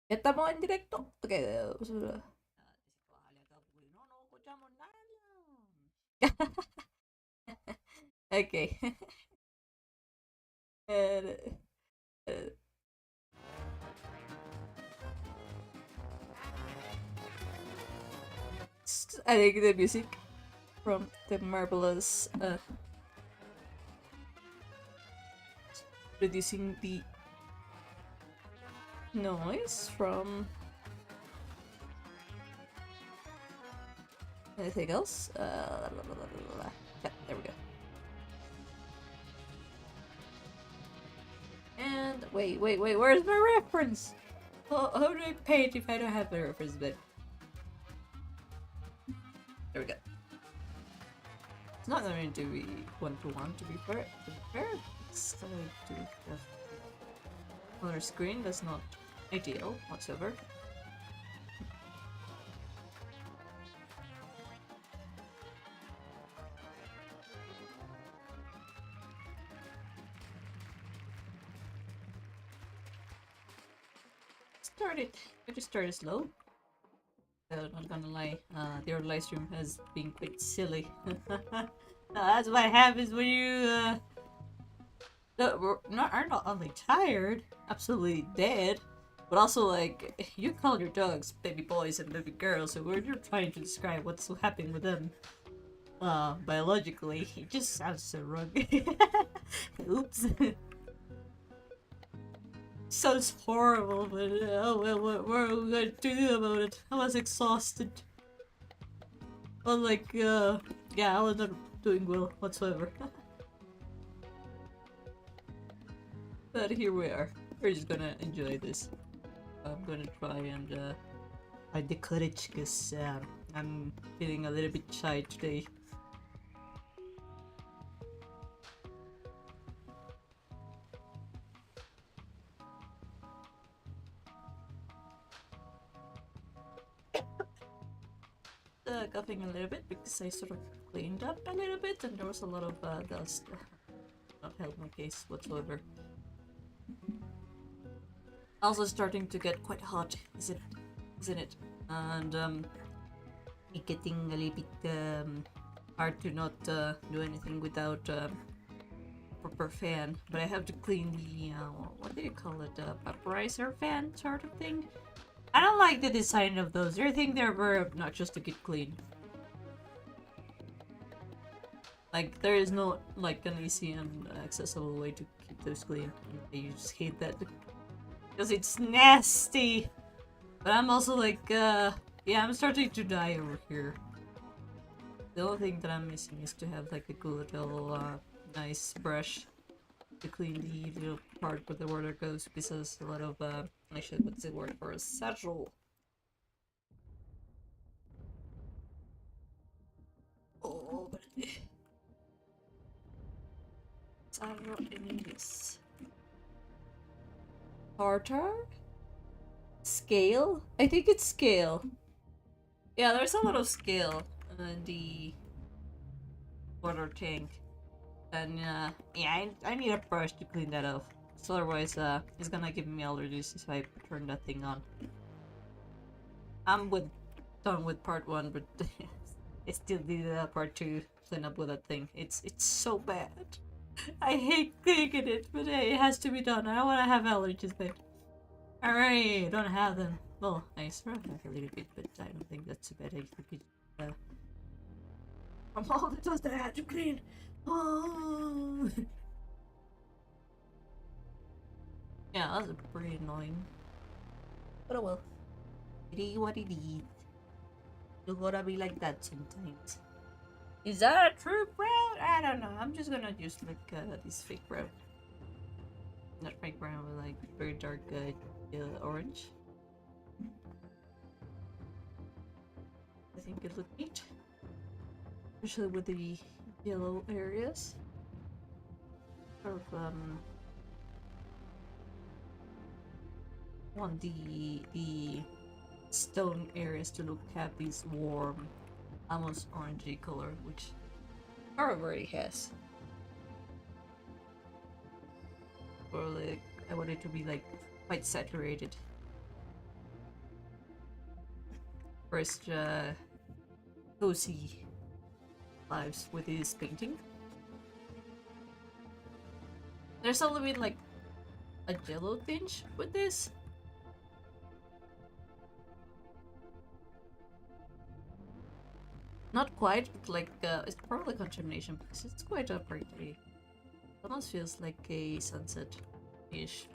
Estamos en directo. Ok. Ok. Uh, uh, I think the music from the marvelous reducing the noise from anything else. Yeah, there we go. And wait, where's my reference? How do I paint if I don't have a reference bit? There we go. It's not going to be one-to-one, to be fair. It's going to be on our screen. That's not ideal whatsoever. I just started slow. Not gonna lie, the other live stream has been quite silly. That's what happens when you are not only tired, absolutely dead, but also like you call your dogs baby boys and baby girls, so when you're trying to describe what's happening with them, biologically, it just sounds so wrong. Oops. Sounds horrible, but oh well, what are we gonna do about it? I was exhausted. Well, like, yeah, I was not doing well whatsoever. But here we are. We're just gonna enjoy this. I'm gonna try and find the courage, because I'm feeling a little bit shy today. Coughing a little bit because I sort of cleaned up a little bit and there was a lot of dust. Not help my case whatsoever. Also starting to get quite hot, isn't it? And it getting a little bit hard to not do anything without proper fan. But I have to clean the what do you call it? Vaporizer fan sort of thing. I don't like the design of those. I think they're very obnoxious to get clean. Like, there is no, like, an easy and accessible way to keep those clean. I just hate that. Because it's nasty! But I'm also like, yeah, I'm starting to die over here. The only thing that I'm missing is to have, like, a good little, nice brush to clean the little part where the water goes, because a lot of, actually, what's the word for a satchel? Oh, but satchel in this. Tartar? Scale? I think it's scale. Yeah, there's a lot of scale in the water tank. And yeah, I need a brush to clean that off. So otherwise, it's gonna give me allergies if I turn that thing on. I'm done with part 1, but I still need part 2 clean up with that thing. It's so bad. I hate cleaning it, but hey, it has to be done. I don't want to have allergies, babe. Alright, don't have them. Well, I sort of have a little bit, but I don't think that's a bad idea. From all the dust that I had to clean. Oh. Yeah, that was pretty annoying. But oh well. It is what it is. You gotta be like that sometimes. Is that a true brown? I don't know. I'm just gonna use like this fake brown. Not fake brown, but like very dark orange. I think it looked neat. Especially with the yellow areas. Sort of want the stone areas to look have this warm, almost orangey color, which already has. Or like I want it to be like quite saturated. first cozy lives with his painting. There's a little bit like a jello tinge with this. Not quite, but like it's probably contamination because it's quite a pretty. Almost feels like a sunset-ish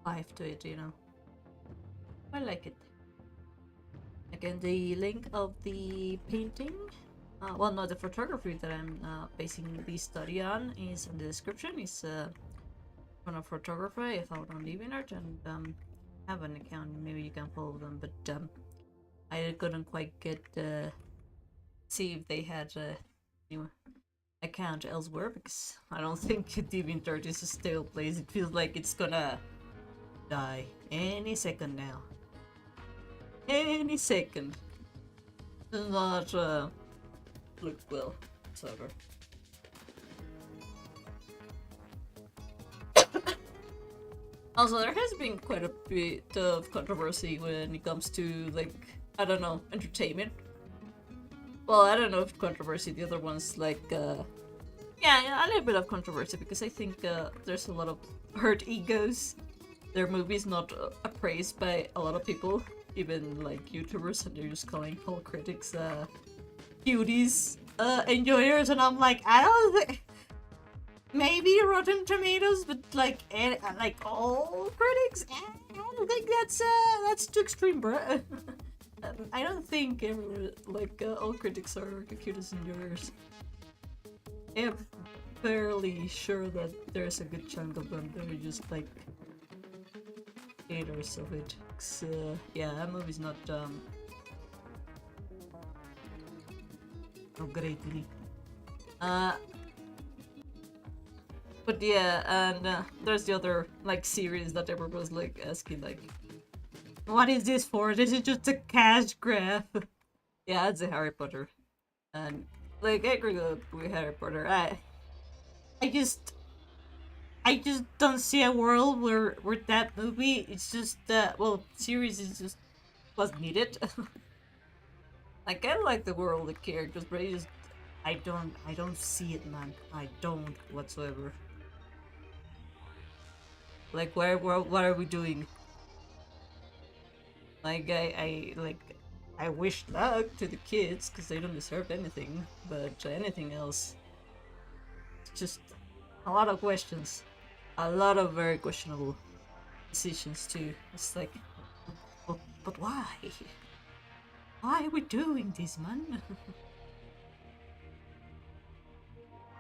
vibe to it, you know. I like it. Again, the link of the painting, well, no, the photography that I'm basing the study on is in the description. It's from a photographer I found on devianart, and have an account. Maybe you can follow them, but I couldn't quite get see if they had a new account elsewhere because I don't think devianart is a stale place. It feels like it's gonna die any second now. Any second. Does not look well whatsoever. Also, there has been quite a bit of controversy when it comes to, like, I don't know, entertainment. Well, I don't know if controversy, the other ones, like, yeah, a little bit of controversy, because I think there's a lot of hurt egos. Their movies not appraised by a lot of people, even, like, YouTubers, and they're just calling all critics, cuties, enjoyers, and I'm like, I don't think... Maybe Rotten Tomatoes, but like all critics, I don't think that's too extreme, bruh. I don't think all critics are the cutest enjoyers. I'm fairly sure that there's a good chunk of them that are just like haters of it. Yeah, that movie's not oh, greatly. But yeah, and there's the other like series that everyone was like asking like, what is this for? This is just a cash grab. Yeah, it's a Harry Potter, and like I agree with Harry Potter. I just don't see a world where that movie. It's just well, series is just was needed. Like I like the world, the characters, but I don't see it, man. I don't whatsoever. Like, what are we doing? Like, I wish luck to the kids, because they don't deserve anything, but anything else, it's just a lot of questions. A lot of very questionable decisions, too. It's like, but why? Why are we doing this, man?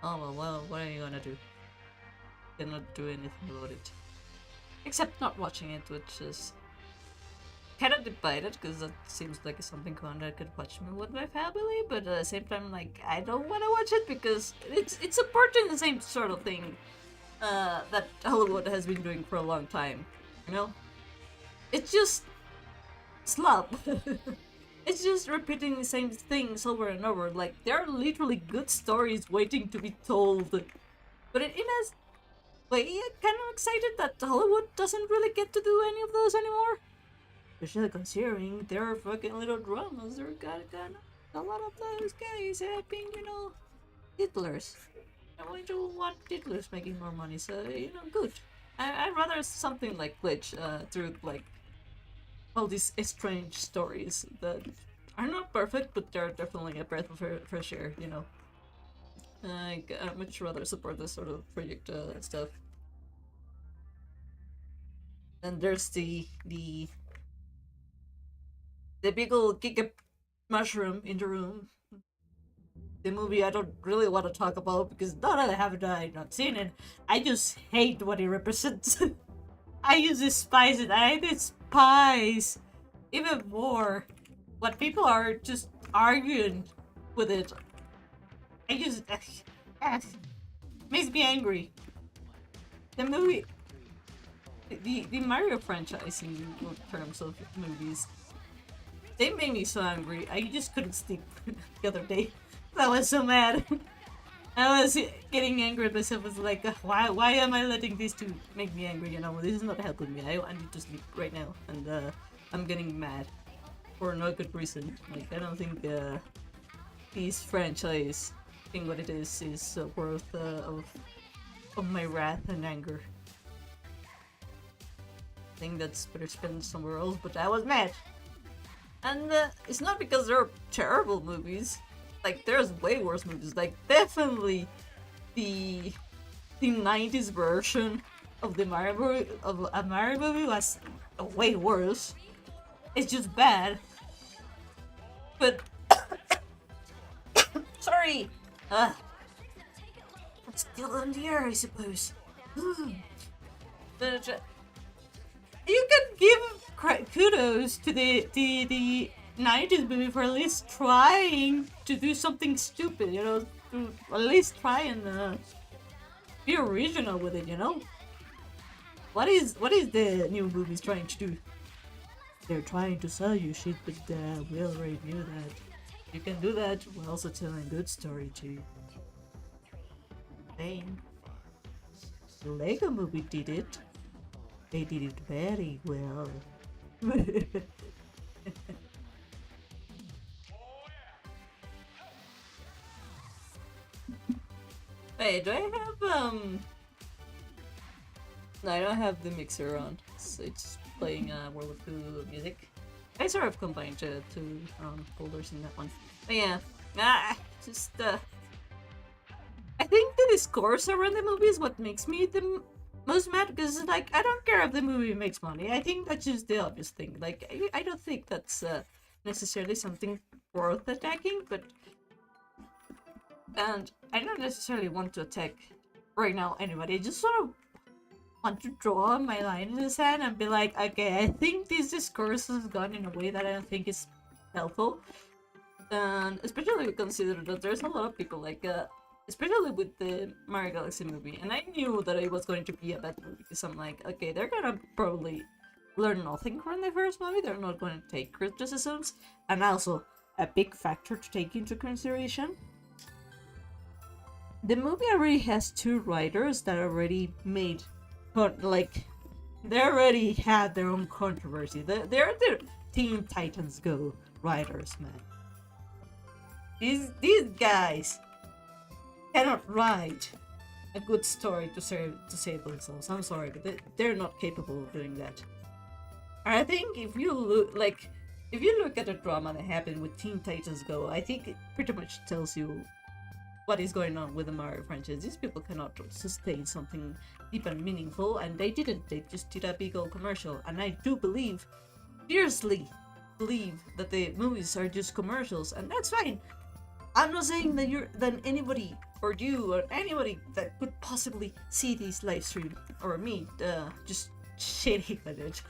Oh, well, what are you gonna do? You cannot do anything about it. Except not watching it, which is kind of divided, because that seems like something I could watch with my family, but at the same time, like, I don't want to watch it because it's supporting the same sort of thing that Hollywood has been doing for a long time, you know? It's just slop. It's just repeating the same things over and over. Like, there are literally good stories waiting to be told, but it has... Like, I'm kind of excited that Hollywood doesn't really get to do any of those anymore. Especially considering their fucking little dramas. There got a lot of those guys have been, you know, titlers. I don't want titlers making more money, so, you know, good. I'd rather something like willñ, through, like, all these strange stories that are not perfect, but they're definitely a breath of fresh air, you know. I'd much rather support this sort of project stuff. And there's the big old giga mushroom in the room. The movie I don't really want to talk about because not that I've not seen it. I just hate what it represents. I just despise it. I despise even more what people are just arguing with it. I just makes me angry. The movie, the Mario franchise in terms of movies, they made me so angry. I just couldn't sleep the other day. I was so mad. I was getting angry at myself. I was like, why am I letting these two make me angry? You know, this is not helping me. I need to sleep right now, and I'm getting mad. for no good reason. Like, I don't think this franchise, being what it is worth of my wrath and anger. I think that's better spent somewhere else, but I was mad. And it's not because they're terrible movies. Like, there's way worse movies. Like, definitely the 90s version of the Mario movie was way worse. It's just bad. But sorry. It's still on the air, I suppose. But you can give kudos to the 90s movie for at least trying to do something stupid, you know, to at least try and be original with it, you know? What is the new movies trying to do? They're trying to sell you shit, but we already knew that. You can do that while also telling a good story too. Dang. The Lego movie did it. They did it very well. Wait, do I have No, I don't have the mixer on. So it's playing World War II music. I sort of combined two folders in that one. But yeah, just I think the discourse around the movie is what makes me the most mad, because like I don't care if the movie makes money. I think that's just the obvious thing. Like I don't think that's necessarily something worth attacking, but and I don't necessarily want to attack right now anybody. I just sort of want to draw my line in the sand and be like, okay, I think this discourse has gone in a way that I don't think is helpful. And especially consider that there's a lot of people like especially with the Mario Galaxy movie, and I knew that it was going to be a bad movie because I'm like, okay, they're gonna probably learn nothing from the first movie. They're not going to take criticisms, and also a big factor to take into consideration. The movie already has two writers that already made, like, they already had their own controversy. They're the Teen Titans Go writers, man. These guys cannot write a good story to save themselves. I'm sorry, but they're not capable of doing that. And I think if you look at the drama that happened with Teen Titans Go, I think it pretty much tells you what is going on with the Mario franchise. These people cannot sustain something deep and meaningful, and they didn't. They just did a big old commercial. And I do fiercely believe that the movies are just commercials, and that's fine. I'm not saying that anybody or you or anybody that could possibly see this live stream or me just shitting at it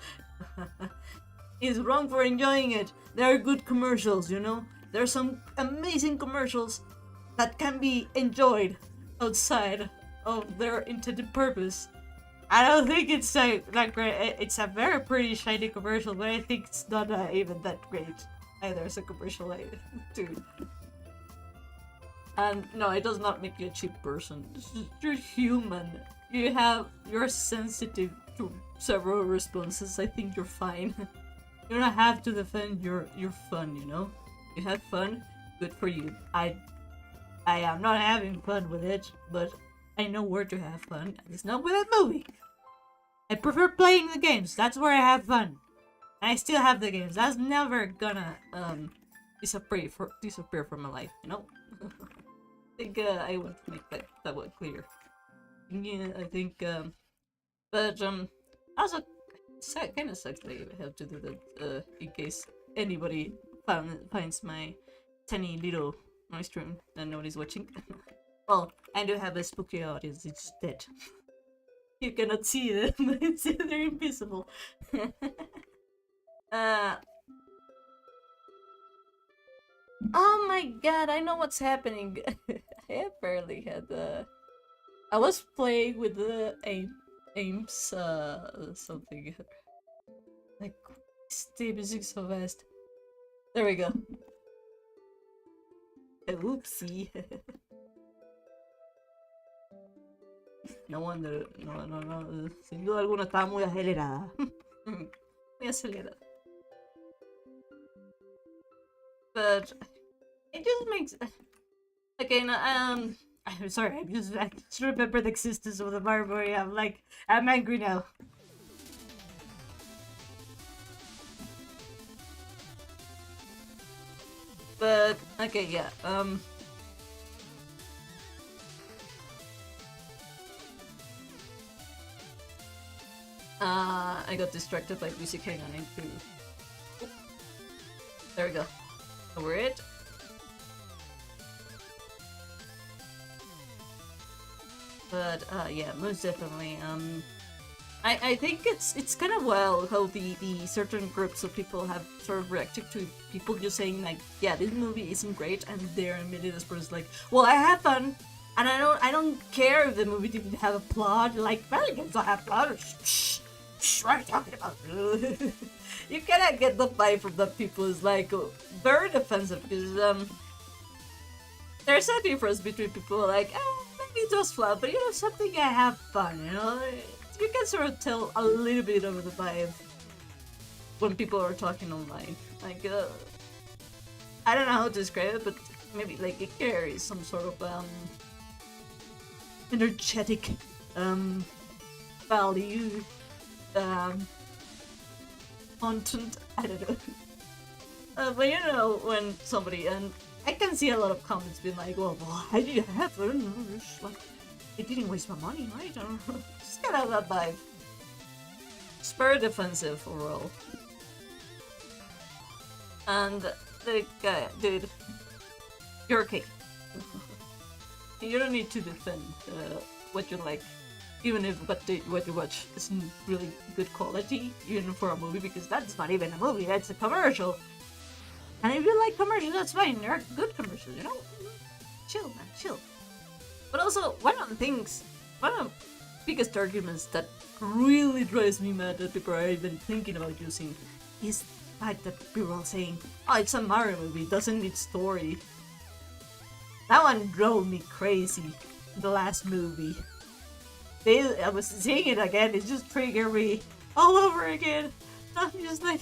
is wrong for enjoying it. There are good commercials, you know. There are some amazing commercials that can be enjoyed outside of their intended purpose. I don't think it's like great. It's a very pretty shiny commercial, but I think it's not even that great either as a commercial too. And no, it does not make you a cheap person. You're human. You're sensitive to several responses. I think you're fine. You don't have to defend your fun, you know? You have fun, good for you. I am not having fun with it, but I know where to have fun. It's not with a movie. I prefer playing the games. That's where I have fun. And I still have the games. That's never gonna disappear from my life, you know? I think I want to make that one clear. Yeah, I think but also kind of sucks that I have to do that in case anybody finds my tiny little noise stream that nobody's watching. Well, I do have a spooky audience. It's dead. You cannot see them. They're invisible. Oh my god, I know what's happening. I apparently had I was playing with the aims something. Like, the music so fast. There we go. Oopsie. No wonder. No. Sin duda alguna estaba muy acelerada. Muy acelerada. but it just makes again. I'm sorry. I just remember the existence of the Barbary. I'm angry now. But okay, yeah. I got distracted by music. Hang on, I need to. There we go. Over it. But yeah, most definitely. I think it's kind of well how the certain groups of people have sort of reacted to people just saying like, yeah, this movie isn't great, and they're admitted as person like, well, I had fun, and I don't care if the movie didn't have a plot. Like, Americans don't have plot. Shh, what are you talking about? You cannot get the vibe from the people. Is like very defensive because there's a difference between people like, maybe it was fun, but you know something, I have fun. You know, you can sort of tell a little bit of the vibe when people are talking online. Like, I don't know how to describe it, but maybe like it carries some sort of energetic value, content. I don't know. But you know, when somebody, and I can see a lot of comments being like, well, why did you have fun? Like, it didn't waste my money, right? I don't know. Just kind of that vibe. It's very defensive overall. And the guy, dude, you're okay. You don't need to defend what you like, even if what you watch isn't really good quality, even for a movie, because that's not even a movie, that's a commercial. And if you like commercials, that's fine. They're good commercials, you know? Chill, man, chill. But also, one of the biggest arguments that really drives me mad that people are even thinking about using is the fact that people are saying, oh, it's a Mario movie, it doesn't need story. That one drove me crazy, the last movie. I was seeing it again, it just triggered me all over again. I'm just like...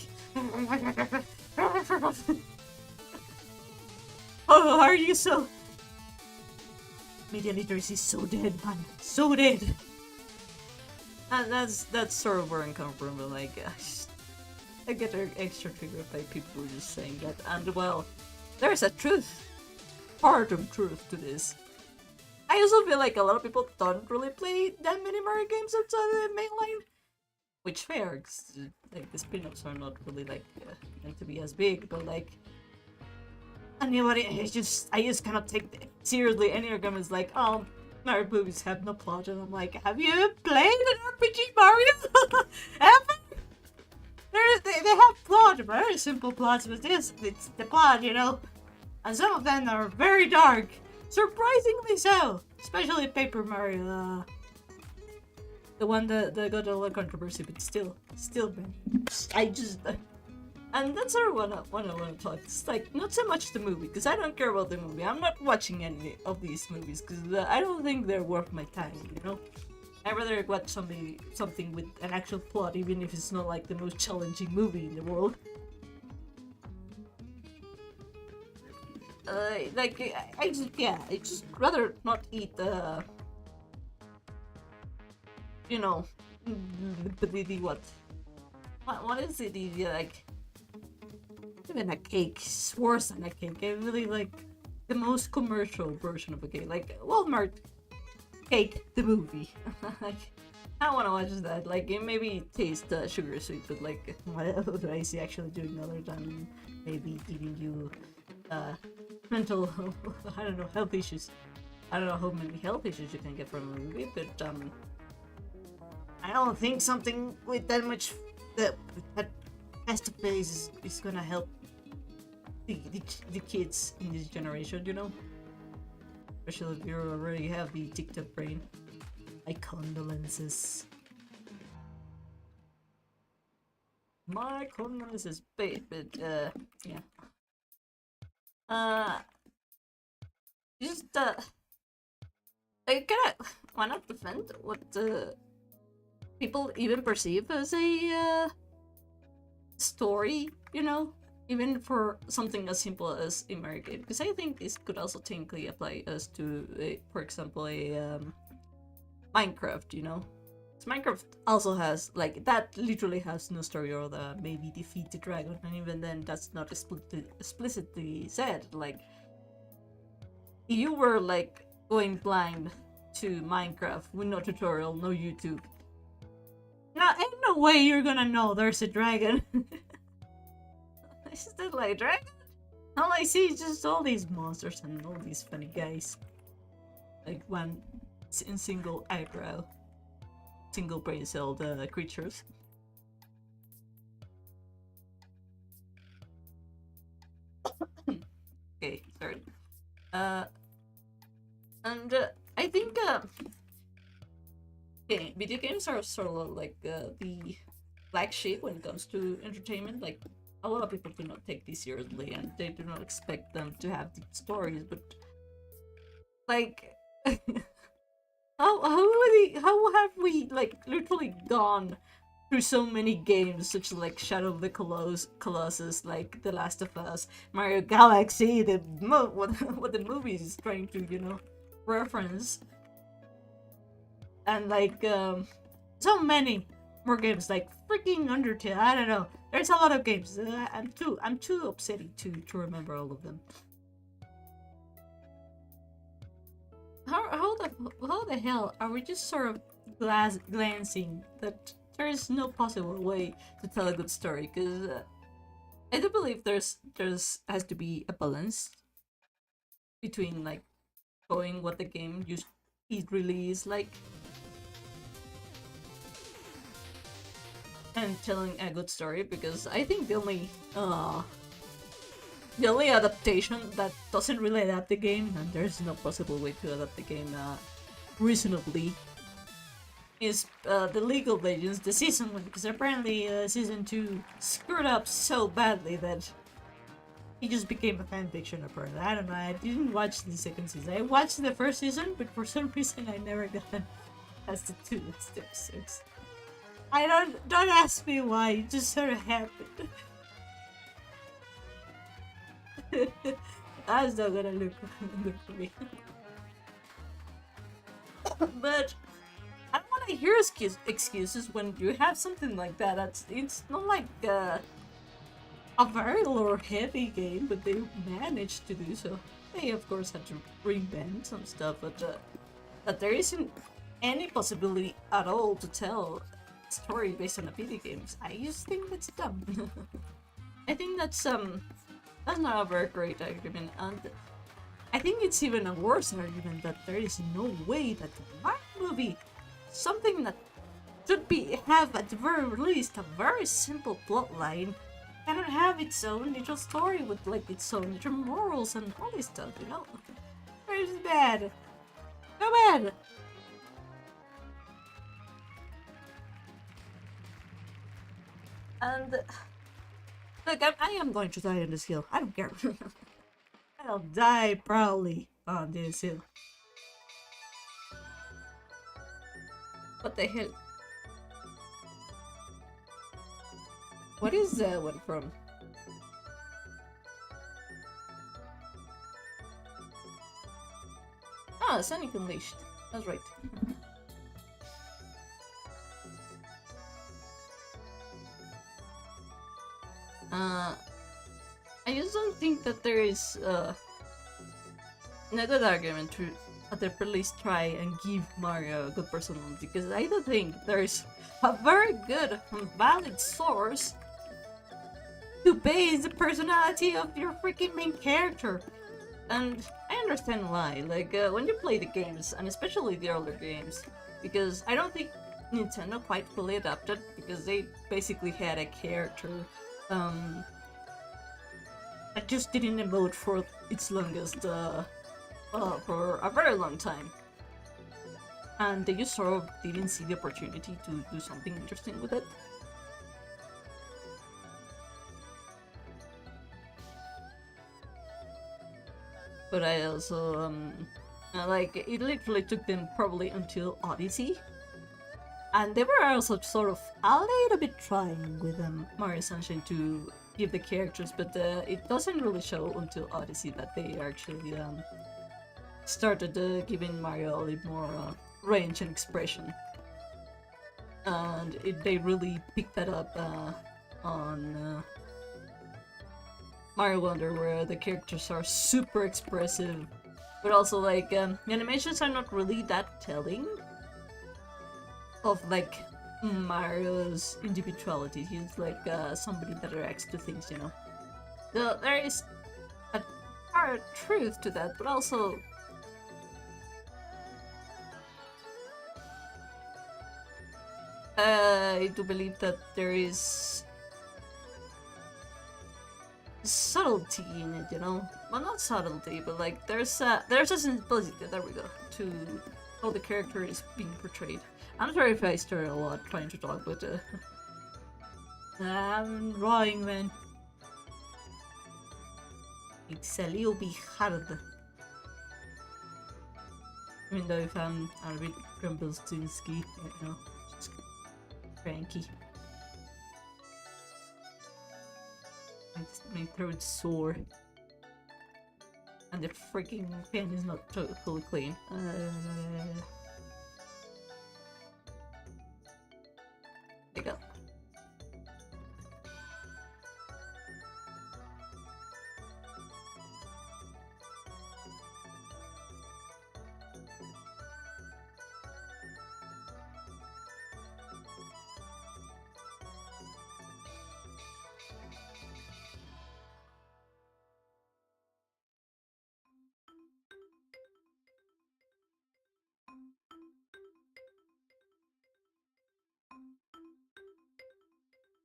Oh, are you so... Media literacy is so dead, man. So dead. And that's sort of where I'm coming from, but like... I get extra triggered by people just saying that. And well, there's a truth. Part of truth to this. I also feel like a lot of people don't really play that many Mario games outside the mainline. Which fair, cause, like the spin-offs are not really like meant to be as big, but like anybody, I just cannot take seriously any arguments like, oh, Mario movies have no plot, and I'm like, have you played an RPG Mario ever? They have plot, very simple plots, but it's the plot, you know, and some of them are very dark, surprisingly so, especially Paper Mario. The one that got a lot of controversy, but still, man. I just... and that's sort of what I want to talk. It's like, not so much the movie, because I don't care about the movie. I'm not watching any of these movies, because I don't think they're worth my time, you know? I'd rather watch something with an actual plot, even if it's not like the most challenging movie in the world. Like, I just rather not eat the... You know, what is it? Like, even a cake. It's worse than a cake. I really like the most commercial version of a cake, like Walmart cake, the movie. Like, I want to watch that. Like, it maybe tastes sugar sweet, but like, what else do I see actually doing other than maybe giving you mental, I don't know, health issues. I don't know how many health issues you can get from a movie, but I don't think something with that much that face is gonna help the kids in this generation, you know? Especially if you already have the TikTok brain. My condolences. My condolences, but yeah. Just I kinda wanna defend what people even perceive as a story, you know, even for something as simple as a Mario game, because I think this could also technically apply as to, for example, a Minecraft, you know? So Minecraft also has, like, that literally has no story or the maybe defeat the dragon, and even then that's not explicitly said. Like, if you were, like, going blind to Minecraft with no tutorial, no YouTube, ain't no way you're gonna know there's a dragon. Is that like a dragon? All I see is just all these monsters and all these funny guys. Like one in single eyebrow, single brain celled creatures. Okay, sorry. I think okay, video games are sort of like the black sheep when it comes to entertainment. Like, a lot of people do not take this seriously, and they do not expect them to have deep stories. But like, how have we like literally gone through so many games, such like Shadow of the Colossus, like The Last of Us, Mario Galaxy, what the movie is trying to, you know, reference, and like so many more games, like freaking Undertale. I don't know. There's a lot of games. I'm too upsetting to remember all of them. How the hell are we just sort of glancing that there is no possible way to tell a good story? Because I do believe there's has to be a balance between like showing what the game it really is like and telling a good story, because I think the only adaptation that doesn't really adapt the game, and there's no possible way to adapt the game reasonably, is the League of Legends, the season 1, because apparently season 2 screwed up so badly that he just became a fanfiction apparently. I don't know, I didn't watch the second season. I watched the first season, but for some reason I never got past the 2 episodes. I don't ask me why, it just sort of happened. That's not gonna look good for me. But I don't want to hear excuses when you have something like that. It's not like a very lore-heavy game, but they managed to do so. They of course had to reinvent some stuff, but that there isn't any possibility at all to tell a story based on a video games. I just think that's dumb. I think that's not a very great argument, and I think it's even a worse argument that there is no way that the Mario movie, something that should have at the very least a very simple plotline, cannot have its own little story with like its own little morals and all this stuff, you know? It's bad. So bad. And look, I am going to die on this hill. I don't care. I'll die proudly on this hill. What the hell? What is that one from? Ah, Sonic Unleashed. That's right. I just don't think that there is a good argument to at the very least try and give Mario a good personality, because I don't think there's a very good and valid source to base the personality of your freaking main character. And I understand why, like when you play the games, and especially the older games, because I don't think Nintendo quite fully adapted, because they basically had a character that just didn't emote for its longest, for a very long time. And they just sort of didn't see the opportunity to do something interesting with it. But I also, like, it literally took them probably until Odyssey. And they were also sort of a little bit trying with Mario Sunshine to give the characters, but it doesn't really show until Odyssey that they actually started giving Mario a little more range and expression. And they really picked that up on Mario Wonder, where the characters are super expressive, but also like the animations are not really that telling of like Mario's individuality. He's like somebody that reacts to things, you know. So there is a hard truth to that, but also I do believe that there is subtlety in it, you know? Well, not subtlety, but like there's a sensibility, there we go, to how the character is being portrayed. I'm sorry if I stir a lot trying to talk, but I'm drawing, man. It's a little bit hard. Even though if I'm a bit Rumpelstiltskin right now, just cranky. My throat's sore. And the freaking pen is not totally clean. There you go.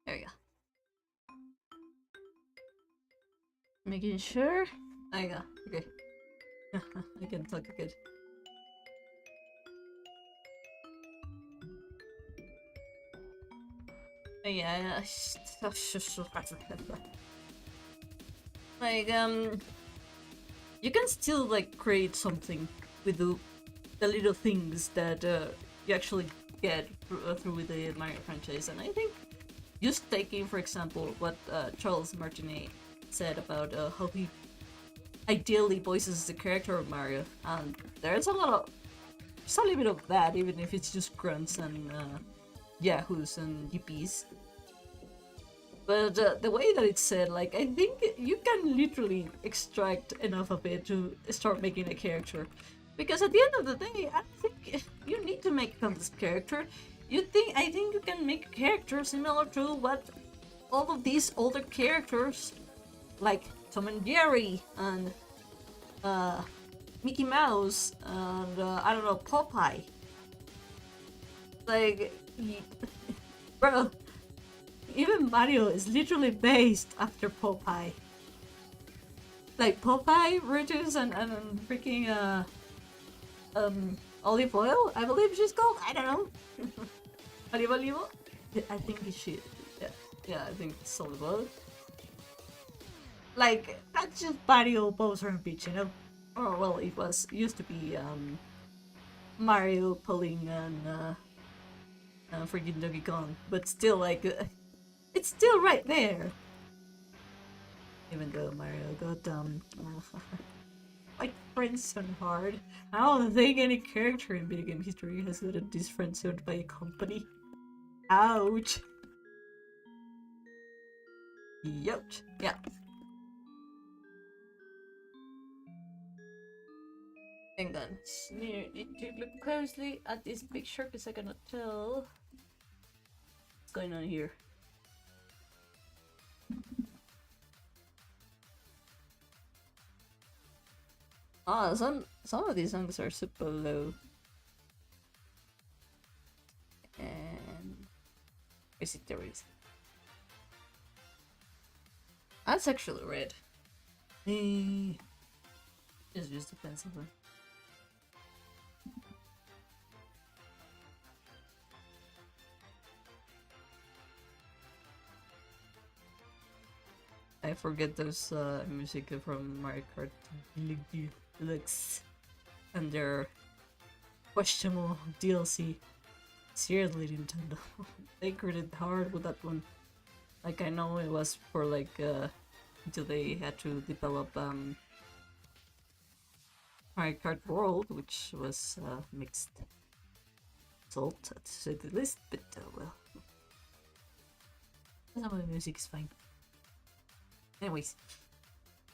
There we go. Making sure. There you go. Okay. I can talk good. Yeah. Like you can still like create something with the little things that you actually get through the Mario franchise, and I think just taking, for example, what Charles Martinet said about how he ideally voices the character of Mario, and there's a little bit of that, even if it's just grunts and yahoos and yippies. But the way that it's said, like, I think you can literally extract enough of it to start making a character. Because at the end of the day, I think you need to make a this character. I think you can make a character similar to what all of these older characters, like Tom and Jerry and Mickey Mouse and I don't know, Popeye. Like, bro, even Mario is literally based after Popeye. Like Popeye, Brutus, and freaking Olive Oil, I believe she's called. I don't know. Olive. I think it's shit. Yeah, I think it's Olive Oil. Like, that's just Mario, Bowser, and Peach, you know? Or well, it used to be Mario, Pauline, and freaking Donkey Kong, but still, like, it's still right there. Even though Mario got like friend-zoned hard. I don't think any character in video game history has gotten this friend-zoned by a company. Ouch. Youch. Yeah. Hang on. Need to look closely at this picture because I cannot tell what's going on here. Ah, some of these songs are super low. And is it there is? That's actually red. It's just a pencil one. I forget those music from Mario Kart Deluxe and their questionable DLC. Seriously, Nintendo. They credit hard with that one. Like, I know it was for like until they had to develop Mario Kart World, which was mixed salt, to say the least, but well, some of the music is fine. Anyways,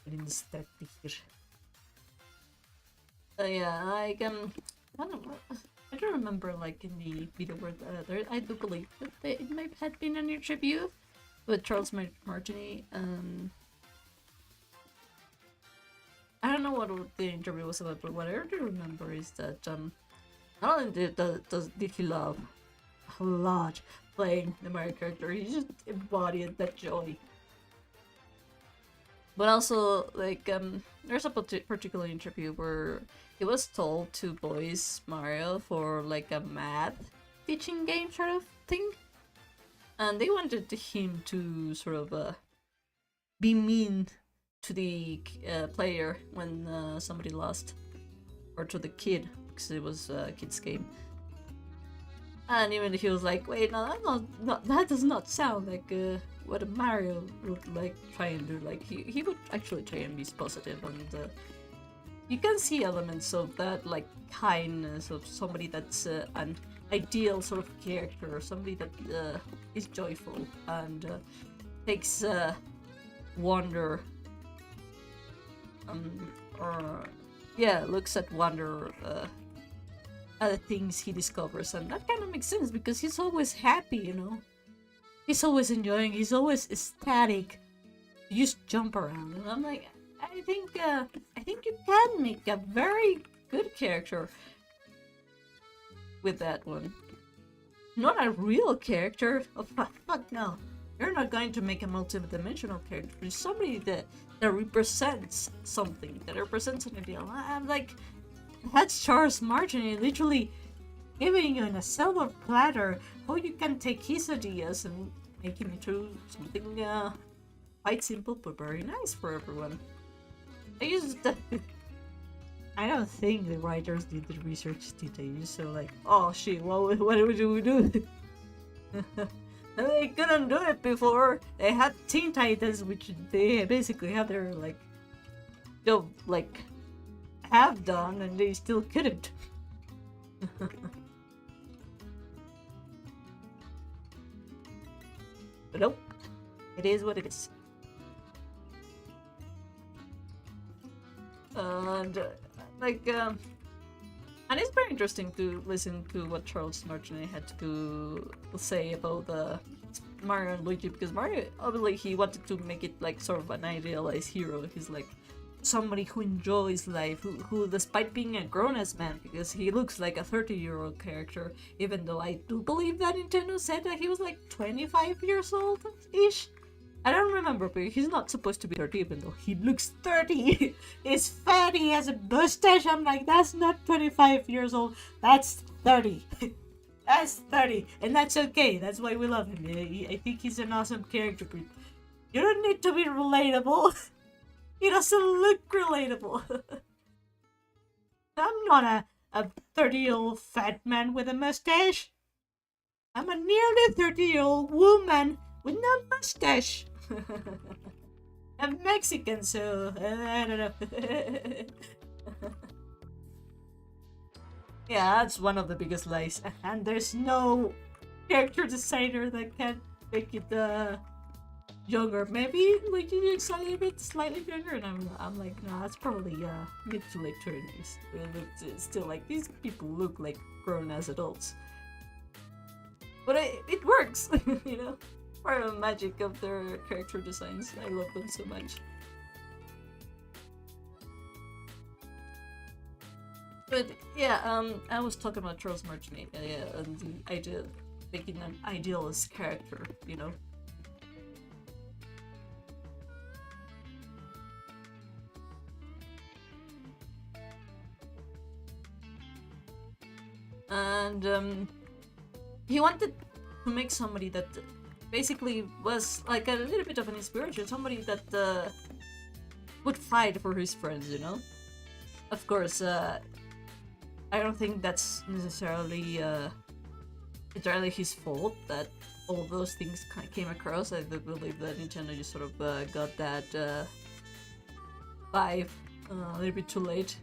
I didn't start here. Yeah, like I don't know. I don't remember like in the video where I do believe that it might have been an interview with Charles Martinet. I don't know what the interview was about, but what I do remember is that not only did he love a lot playing the Mario character, he just embodied that joy. But also, like, there's a particular interview where he was told to voice Mario for like a math teaching game sort of thing, and they wanted him to sort of be mean to the player when somebody lost, or to the kid, because it was a kid's game. And even he was like, wait, no, that does not sound like what a Mario would like try and do. Like he would actually try and be positive, and you can see elements of that, like kindness of somebody that's an ideal sort of character, or somebody that is joyful and takes wonder, or yeah, looks at wonder at the things he discovers, and that kind of makes sense because he's always happy, you know. He's always enjoying. He's always ecstatic. You just jump around, and I'm like, I think you can make a very good character with that one. Not a real character. Oh, fuck no. You're not going to make a multi-dimensional character. It's somebody that represents something, that represents an ideal. I'm like, that's Charles Martinet literally giving you in a silver platter how you can take his ideas and make him into something quite simple but very nice for everyone. I don't think the writers did the research, did they? Just so like, oh shit, what do we do? They couldn't do it before. They had Teen Titans, which they basically have their like, they'll like have done, and they still couldn't. But nope, it is what it is. And and it's very interesting to listen to what Charles Martinet had to say about Mario and Luigi, because Mario, obviously, he wanted to make it like sort of an idealized hero. He's like somebody who enjoys life, who despite being a grown-ass man, because he looks like a 30-year-old character, even though I do believe that Nintendo said that he was like 25 years old-ish. I don't remember, but he's not supposed to be 30, even though he looks 30. He's fat, he has a mustache. I'm like, that's not 25 years old, that's 30. That's 30, and that's okay. That's why we love him. I think he's an awesome character, but you don't need to be relatable. He doesn't look relatable. I'm not a 30-year-old fat man with a mustache. I'm a nearly 30-year-old woman with no mustache. I'm Mexican, so I don't know. Yeah, that's one of the biggest lies. And there's no character designer that can make it younger. Maybe like slightly younger, and I'm like, no, that's probably mid to late 30s. It's still like, these people look like grown-ass adults. But it works, you know? Part of the magic of their character designs. I love them so much. But yeah, I was talking about Charles Martinet, and the idea of making an idealist character, you know? And he wanted to make somebody that basically was like a little bit of an inspiration, somebody that would fight for his friends, you know? Of course, I don't think that's necessarily entirely his fault that all those things came across. I do believe that Nintendo just sort of got that vibe a little bit too late.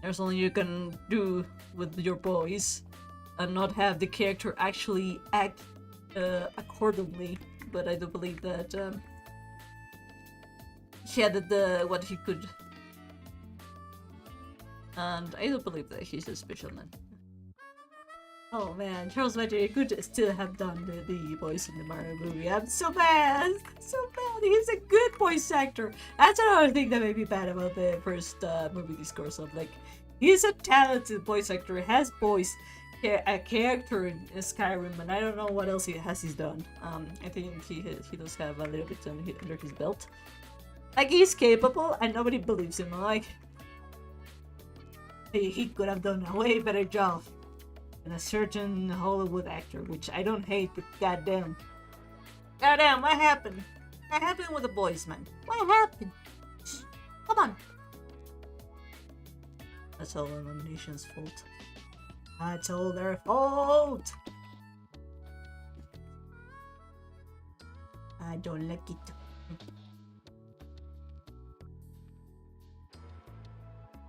There's something you can do with your boys and not have the character actually act accordingly. But I do believe that he had what he could, and I do believe that he's a special man. Oh man, Charles Ledger could still have done the voice in the Mario movie. I'm so bad, so bad. He's a good voice actor. That's another thing that made me bad about the first movie discourse of like, he's a talented voice actor, has voice a character in Skyrim, and I don't know what else he's done. I think he does have a little bit under his belt. Like, he's capable, and nobody believes him. Like, he could have done a way better job than a certain Hollywood actor, which I don't hate, but goddamn. Goddamn, what happened? What happened with the boys, man? What happened? Shh, come on. That's all the nation's fault. That's all their fault! I don't like it.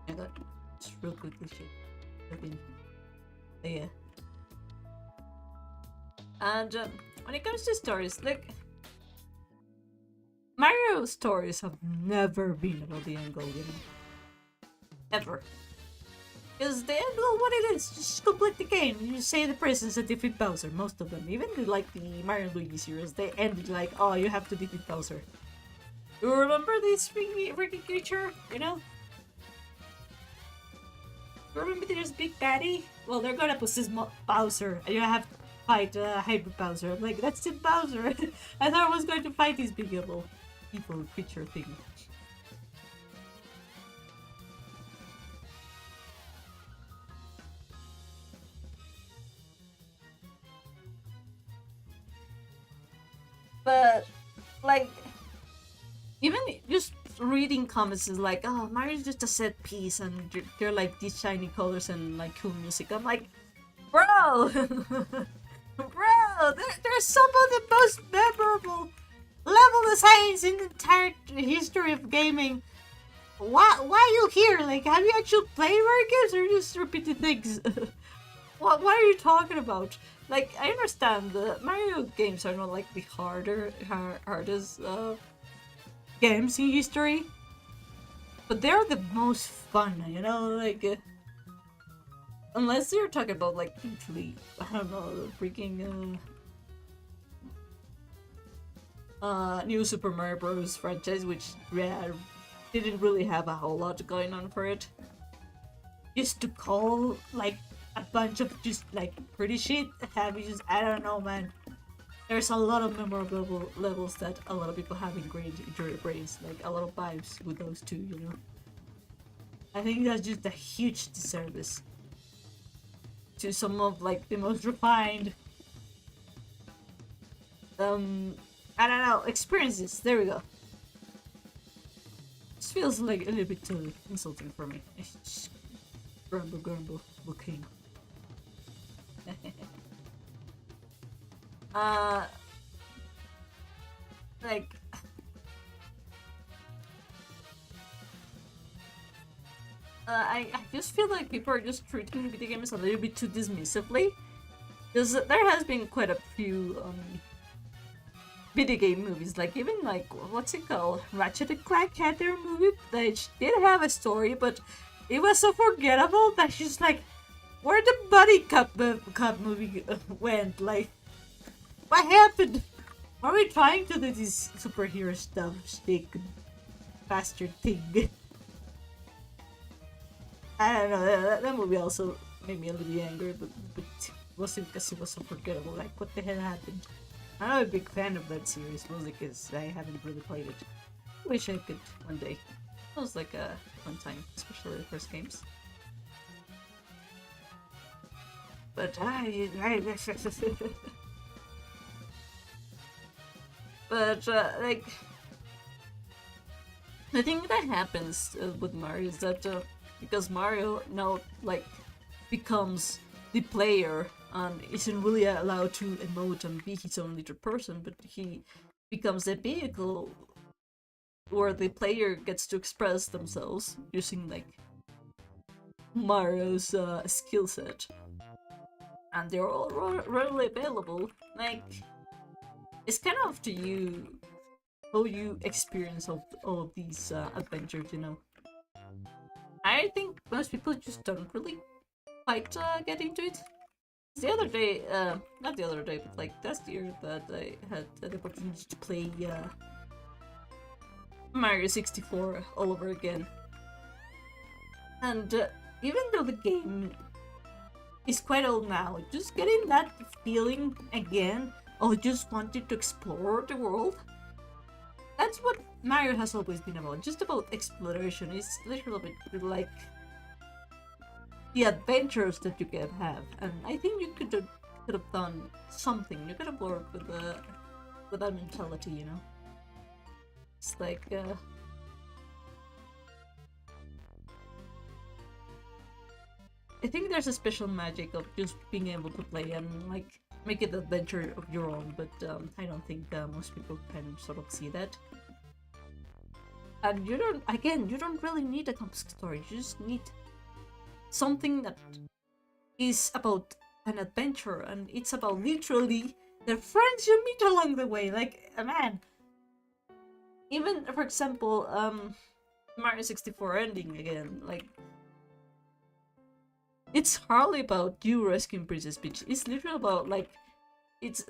I got just real quickly shit. Yeah. And when it comes to stories, like, Mario stories have never been about the end goal, you know? Ever. Because the end goal, what it is, just complete the game. You say the prisons and defeat Bowser, most of them. Even like the Mario and Luigi series, they ended like, oh, you have to defeat Bowser. You remember this freaking creature, you know? You remember this big baddie? Well, they're gonna possess Bowser, and you have to fight Hybrid Bowser. I'm like, that's it, Bowser! I thought I was going to fight this big evil creature thing. But, like, even just reading comments is like, oh, Mario's just a set piece, and they're like these shiny colors and like cool music. I'm like, bro, bro, they're some of the most memorable level designs in the entire history of gaming. Why are you here? Like, have you actually played Mario games, or just repeated things? What are you talking about? Like, I understand the Mario games are not like the hardest games in history, but they're the most fun, you know, like, unless you're talking about like literally, I don't know, the freaking new Super Mario Bros. Franchise, which didn't really have a whole lot going on for it. Just to call like a bunch of just like pretty shit have you just, I don't know, man. There's a lot of memorable levels that a lot of people have ingrained into their brains, like a lot of vibes with those two, you know. I think that's just a huge disservice to some of like the most refined I don't know, experiences. There we go. This feels like a little bit too insulting for me. Grumble, volcano. Like, I just feel like people are just treating video games a little bit too dismissively, because there has been quite a few video game movies, like even like, what's it called, Ratchet and Clank had their movie that did have a story, but it was so forgettable that she's like, where the Buddy Cup movie went, like, what happened? Are we trying to do this superhero stuff, stick bastard thing? I don't know, that movie also made me a little angry, but it wasn't because it was so forgettable. Like, what the hell happened? I'm not a big fan of that series, mostly because I haven't really played it. Wish I could one day. It was like a fun time, especially the first games. But but like, the thing that happens with Mario is that because Mario now like becomes the player and isn't really allowed to emote and be his own little person, but he becomes a vehicle where the player gets to express themselves using like Mario's skill set, and they're all readily available. Like, it's kind of up to you how you experience all of these adventures, you know. I think most people just don't really quite get into it. The other day, not the other day, but like last year, that I had the opportunity to play Mario 64 all over again. And even though the game is quite old now, just getting that feeling again of just wanting to explore the world, that's what Mario has always been about, just about exploration. It's literally like the adventures that you can have, and I think you could have done something. You could have worked with that mentality, you know. It's like I think there's a special magic of just being able to play and like make it an adventure of your own, but I don't think most people can sort of see that. And you don't really need a complex story. You just need something that is about an adventure, and it's about literally the friends you meet along the way. Like, man, even for example, Mario 64 ending again, like, it's hardly about you rescuing Princess Peach. It's literally about like, it's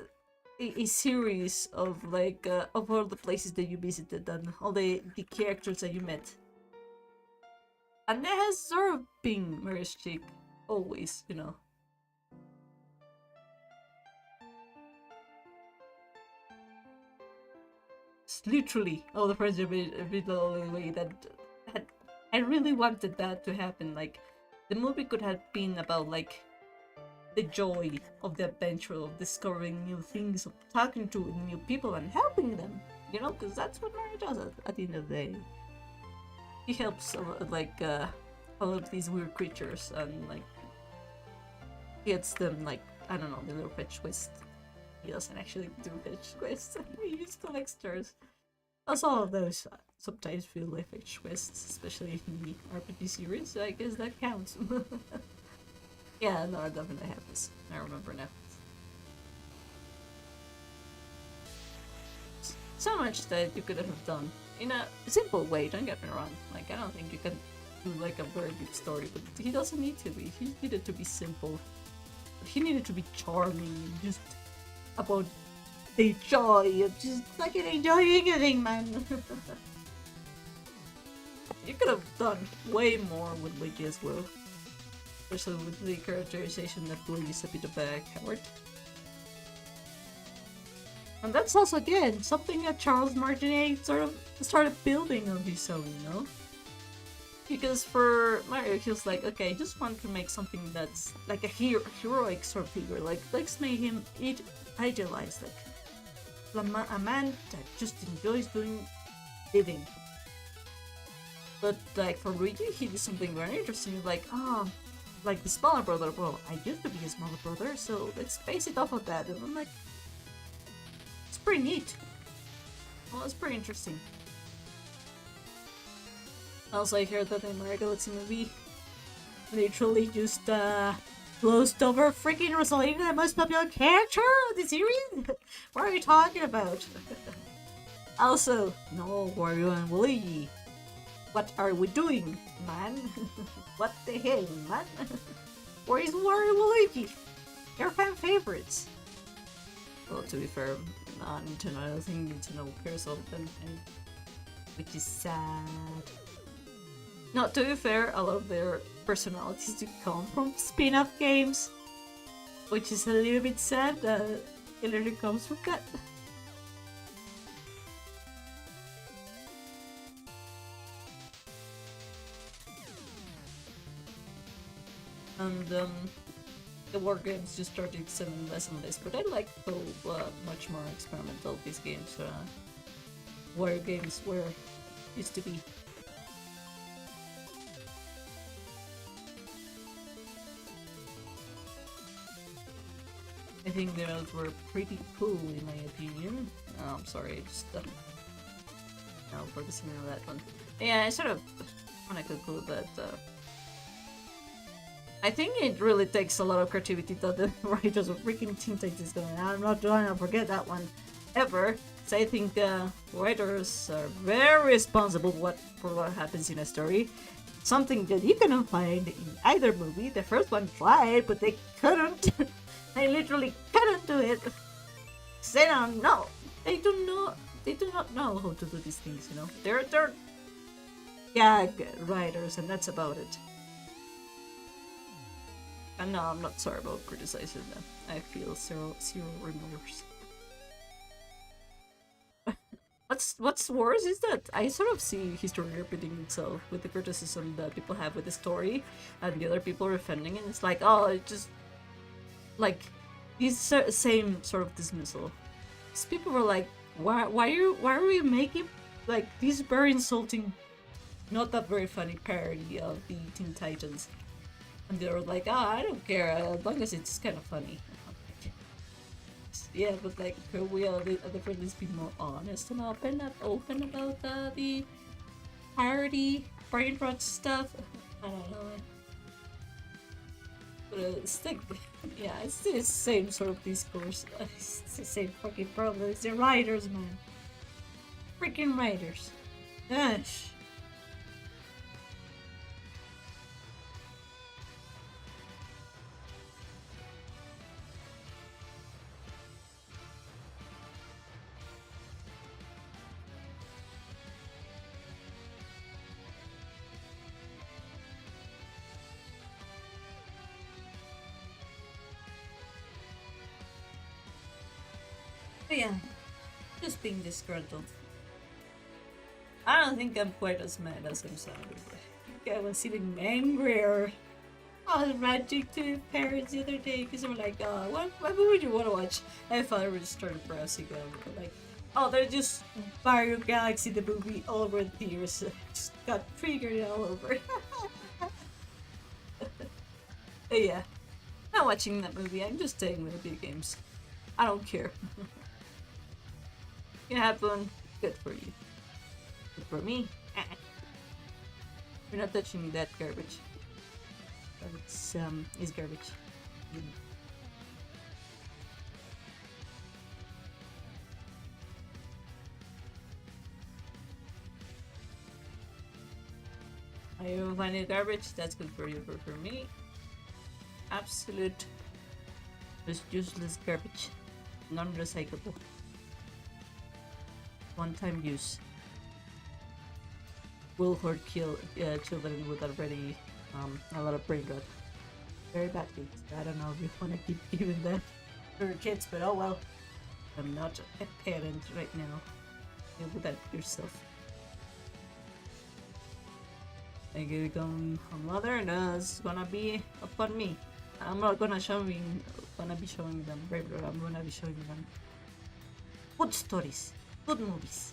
a series of like of all the places that you visited and all the characters that you met. And that has sort of been Mario's chick always, you know. It's literally all the friends you met along the way that I really wanted that to happen. Like, the movie could have been about like the joy of the adventure of discovering new things, of talking to new people and helping them, you know, because that's what Mario does at the end of the day. He helps like all of these weird creatures and like gets them like, I don't know, the little fetch quest. He doesn't actually do fetch quests. He just collects stars. As all of those sometimes feel like fetch quests, especially in the RPG series, so I guess that counts. Yeah, no, I definitely have this. I remember now. So much that you could have done in a simple way, don't get me wrong. Like, I don't think you can do like a very good story, but he doesn't need to be. He needed to be simple. But he needed to be charming and just about the joy of just fucking enjoying everything, man. You could have done way more with Luigi as well. Especially with the characterization that Luigi is a bit of a coward. And that's also, again, something that Charles Martinet sort of started building on his own, you know? Because for Mario, he was like, okay, I just want to make something that's like a heroic sort of figure. Like, let's make him idealized, like a man that just enjoys doing living. But like for Luigi, he did something very interesting, like, like the smaller brother. Well, I used to be a smaller brother, so let's base it off of that. And I'm like, it's pretty neat. Well, it's pretty interesting. Also, I heard that the Mario Galaxy movie literally just glossed over freaking Rosalina, the most popular character of the series. What are you talking about? Also, no, Wario and Willñ. What are we doing, man? What the hell, man? Where is Wario and Willñ? They're fan favorites. Well, to be fair, Nintendo, I don't think Nintendo cares of them, and which is sad. No, to be fair, a lot of their personalities do come from spin-off games, which is a little bit sad that it literally comes from that. And the war games just started selling less and less, but I like how much more experimental these games, war games used to be. think those were pretty cool in my opinion. Oh, I'm sorry, I just no focusing on that one. Yeah, I sort of wanna conclude that I think it really takes a lot of creativity that the writers of freaking Teen Titans going. I'm not trying to forget that one ever. So I think writers are very responsible for what happens in a story. Something that you cannot find in either movie. The first one tried, but they couldn't. They literally couldn't do it. They don't know. They do not. They do not know how to do these things. You know, they're gag writers, and that's about it. And no, I'm not sorry about criticizing them. I feel zero remorse. What's worse is that I sort of see history repeating itself with the criticism that people have with the story, and the other people defending it. It's like, oh, it just like these same sort of dismissal. These people were like, why are we making like this very insulting, not that very funny parody of the Teen Titans? And they were like, oh, I don't care, as long as it's kind of funny. Yeah, but like, could we at the very least be more honest and open about the parody, brain rot stuff? I don't know. But it's like, yeah, it's the same sort of discourse. It's the same fucking problem. It's the writers, man. Freaking writers. Gosh. But yeah, just being disgruntled. I don't think I'm quite as mad as I'm sounding. I think I was even angrier. I was ranting to parents the other day because they were like, oh, what movie do you want to watch? And I finally just started browsing them. Like, oh, they're just Mario Galaxy the movie all over in theaters. Just got triggered all over. But yeah, not watching that movie. I'm just staying with the video games. I don't care. You have fun. Good for you. Good for me. We're not touching that garbage. It's garbage. Are you finding garbage? That's good for you. For me, absolute, just useless garbage, non-recyclable. One-time use. Will hurt children with already a lot of brain rot. Very bad things. I don't know if you want to keep giving that to your kids, but oh well. I'm not a parent right now. Deal with that yourself. I get it going on mother, no, it's gonna be upon me. I'm not gonna be showing them regular. I'm gonna be showing them good stories. Good movies.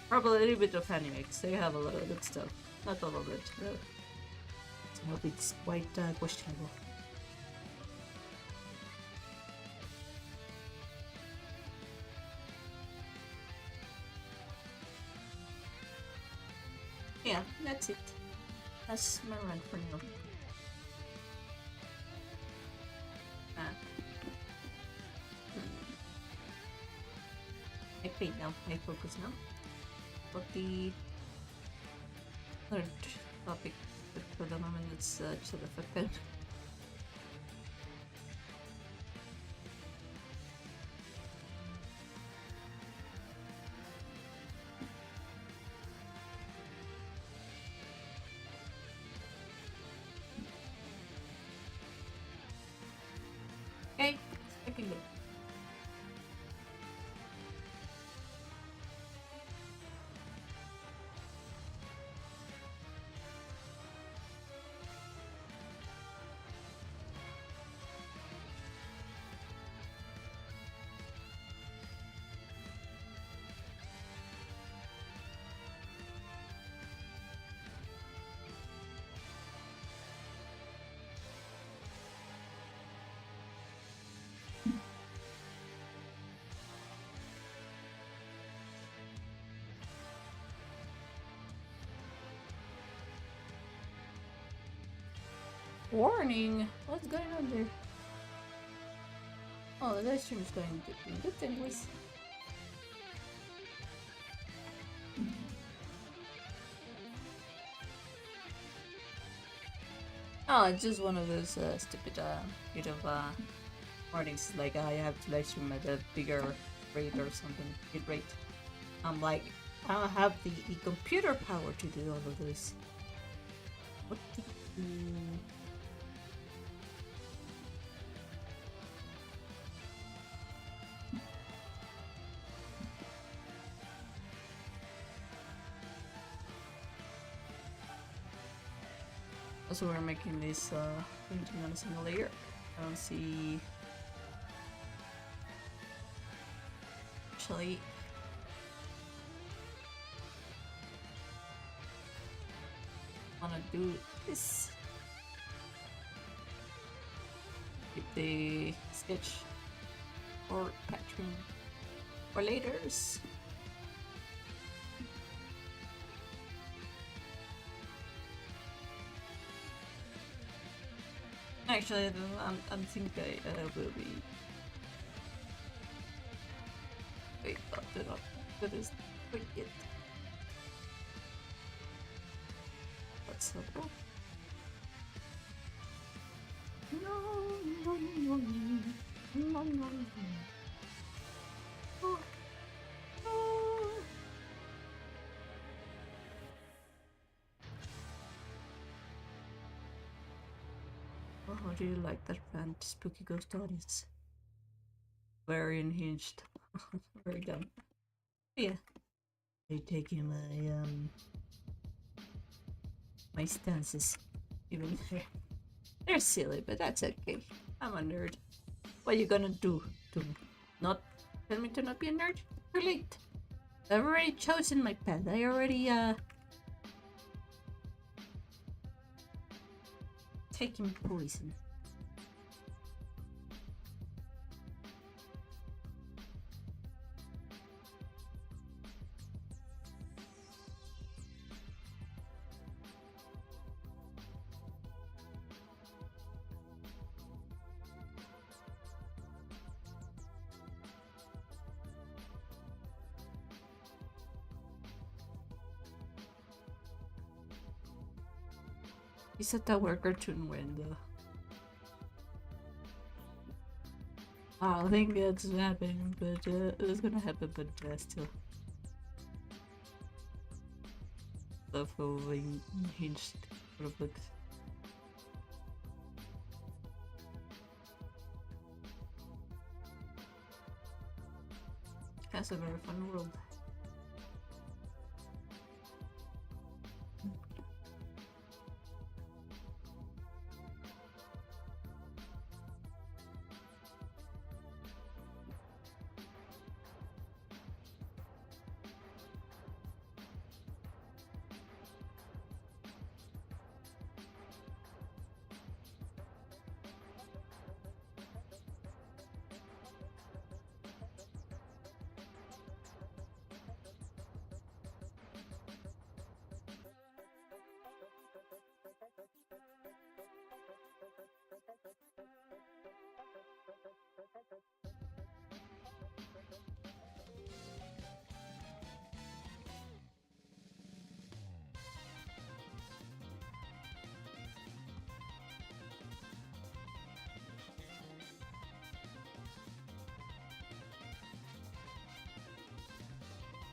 Probably a little bit of anime, because they have a lot of good stuff. Not all of it. Some of it's quite questionable. Yeah, that's it. That's my run for now. I paid now. I focus now. But the third topic for the moment is to the effect. Okay, I can go. Warning! What's going on there? Oh, the live stream is going good anyways. Oh, it's just one of those stupid bit of mornings. Like I have to live stream at a bigger rate or something, bit rate. I'm like, I don't have the computer power to do all of this. What the? So we're making this painting on a single layer. I don't see. Actually, I wanna do this. Keep the sketch or pattern for laters. Actually, I think I will be. Wait, do not do this quite yet. That's so cool. Oh, how do you like that band? Spooky Ghost Audience. Very unhinged. Very dumb. Yeah. They're taking my stances. Even they're silly, but that's okay. I'm a nerd. What are you gonna do to me? Not tell me to not be a nerd? Too late. I've already chosen my path. I already taking poison. Is that our cartoon window? I don't think it's happening, but it's gonna happen, but still. Love how unhinged sort of looks. That's a very fun world.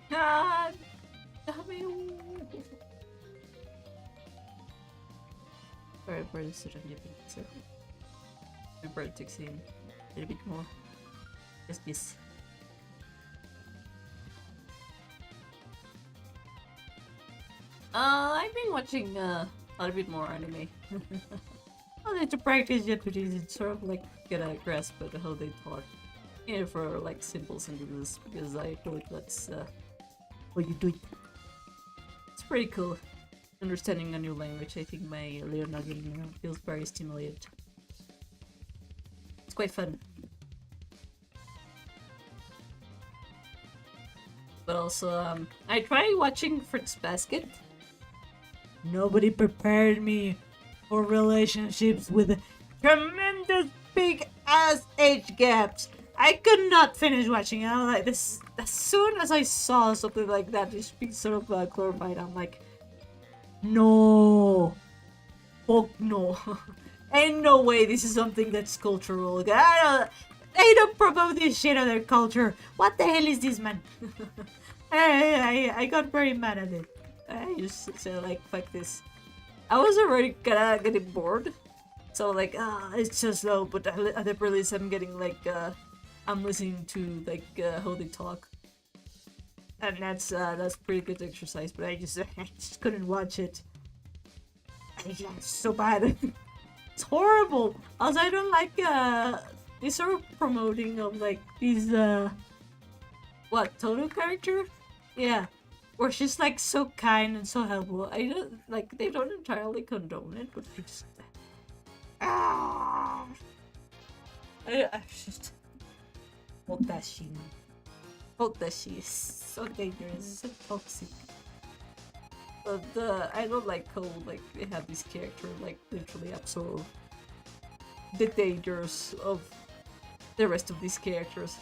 God! Sorry for the sudden yipping, so remember to see a little bit more. Just this. I've been watching a little bit more anime. I don't need to practice Japanese, it's sort of like get a grasp of how they talk. You know, for like simple sentences, because I thought that's what you do. It's pretty cool. Understanding a new language, I think my Leonardo feels very stimulated. It's quite fun. But also, I tried watching Fruits Basket. Nobody prepared me for relationships with tremendous big ass age gaps. I could not finish watching it. I'm like, this. As soon as I saw something like that, just being sort of glorified, I'm like, no, fuck no. Ain't no way this is something that's cultural. They don't promote this shit on their culture. What the hell is this, man? I got very mad at it. I just said like, fuck this. I was already kinda getting bored. So like, it's so slow, but at the release I'm getting like, I'm listening to like, how they talk. And that's pretty good exercise, but I just couldn't watch it. It's so bad. It's horrible. Also, I don't like, this sort of promoting of like, these, what, Toto character? Yeah. Where she's like so kind and so helpful. I don't, like, they don't entirely condone it, but I just... I just... Fuck that shit. Fuck that shit. It's so dangerous, so toxic. But I don't like how like they have this character like literally absorb the dangers of the rest of these characters.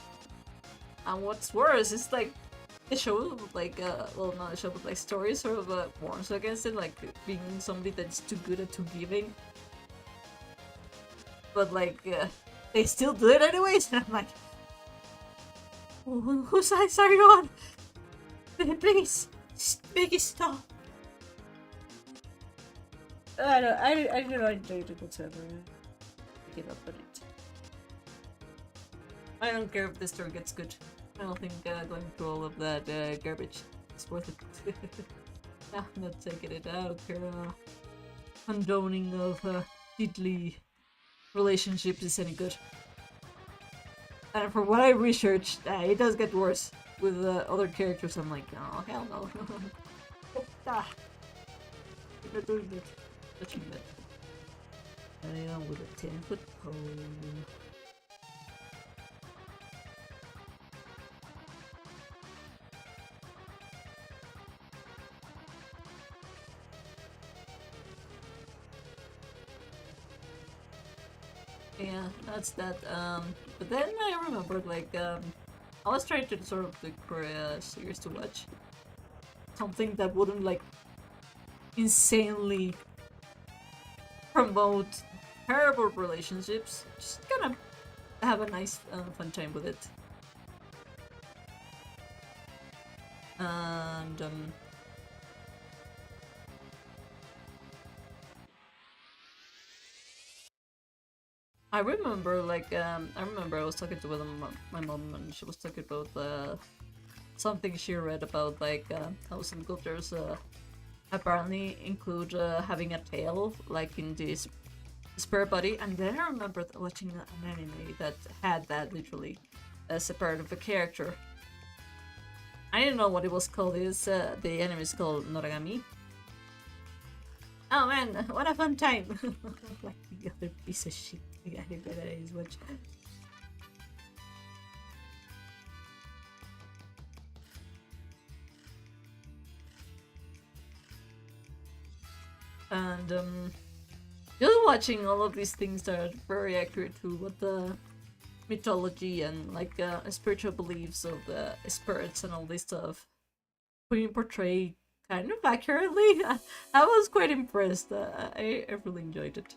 And what's worse is like the show like well, not the show, but like stories sort of warns against it, like being somebody that's too good at too giving. But like they still do it anyways, and I'm like, whose side are you on? Please, stop. I do not enjoy it whatsoever. I give up on it. I don't care if the story gets good. I don't think going through all of that garbage is worth it. I'm not taking it. I don't care. Condoning of diddly relationships is any good. And from what I researched, it does get worse with other characters. I'm like, oh, hell no. You're not doing that. Touching that. I am with a 10-foot pole. Yeah, that's that. But then I remembered, like, I was trying to sort of look for a series to watch. Something that wouldn't, like, insanely promote terrible relationships. Just kind of have a nice, fun time with it. And, I remember, like, I was talking to my mom, and she was talking about something she read about, like, how some cultures apparently include having a tail, like in this spare body. And then I remember watching an anime that had that literally as a part of a character. I didn't know what it was called. It's the anime is called Noragami. Oh man, what a fun time! Like the other piece of shit anime that I is watch. And just watching all of these things that are very accurate to what the mythology and like spiritual beliefs of the spirits and all this stuff being portrayed kind of accurately. I was quite impressed. I really enjoyed it.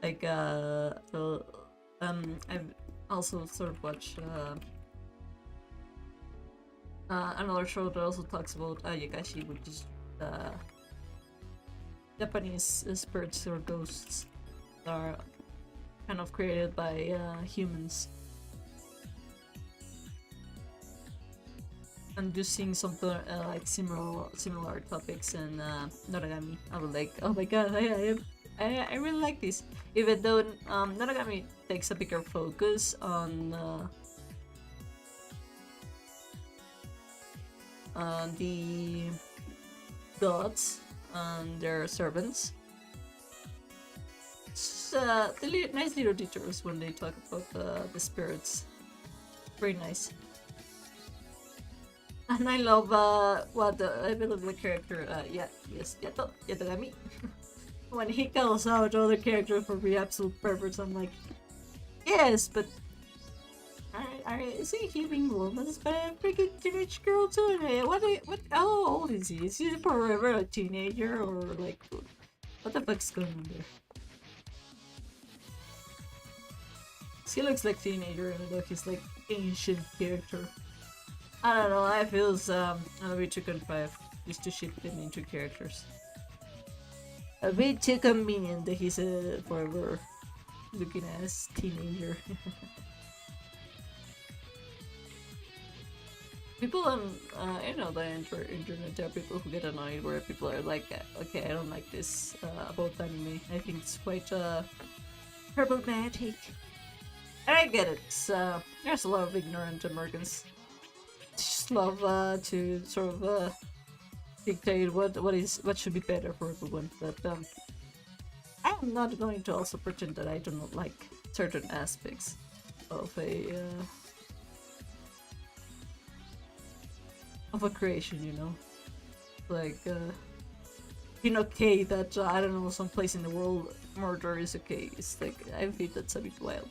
Like I've also sort of watched another show that also talks about Yagashi, which is Japanese spirits or ghosts that are kind of created by humans. And just seeing something like similar topics in Noragami, I was like, oh my god, I really like this. Even though Noragami takes a bigger focus on the gods and their servants. It's nice little details when they talk about the spirits. Very nice. And I love what I believe the character yeah, yes, Yatagami. When he calls out other characters for being absolute perverts, I'm like, yes, but isn't he being woman's by a freaking teenage girl too? What how old is he? Is he forever a teenager or like what the fuck's going on there? He looks like teenager even though he's like ancient character. I don't know, I feels a bit too contrived just to ship them into characters. A bit too convenient that he's a forever looking as teenager. People on, you know, the internet, there are people who get annoyed where people are like, okay, I don't like this about anime. I think it's quite problematic. And I get it. There's a lot of ignorant Americans. Just love to sort of dictate what should be better for everyone. But I'm not going to also pretend that I do not like certain aspects of a creation, you know, like okay that I don't know, someplace in the world murder is okay. It's like I think that's a bit wild.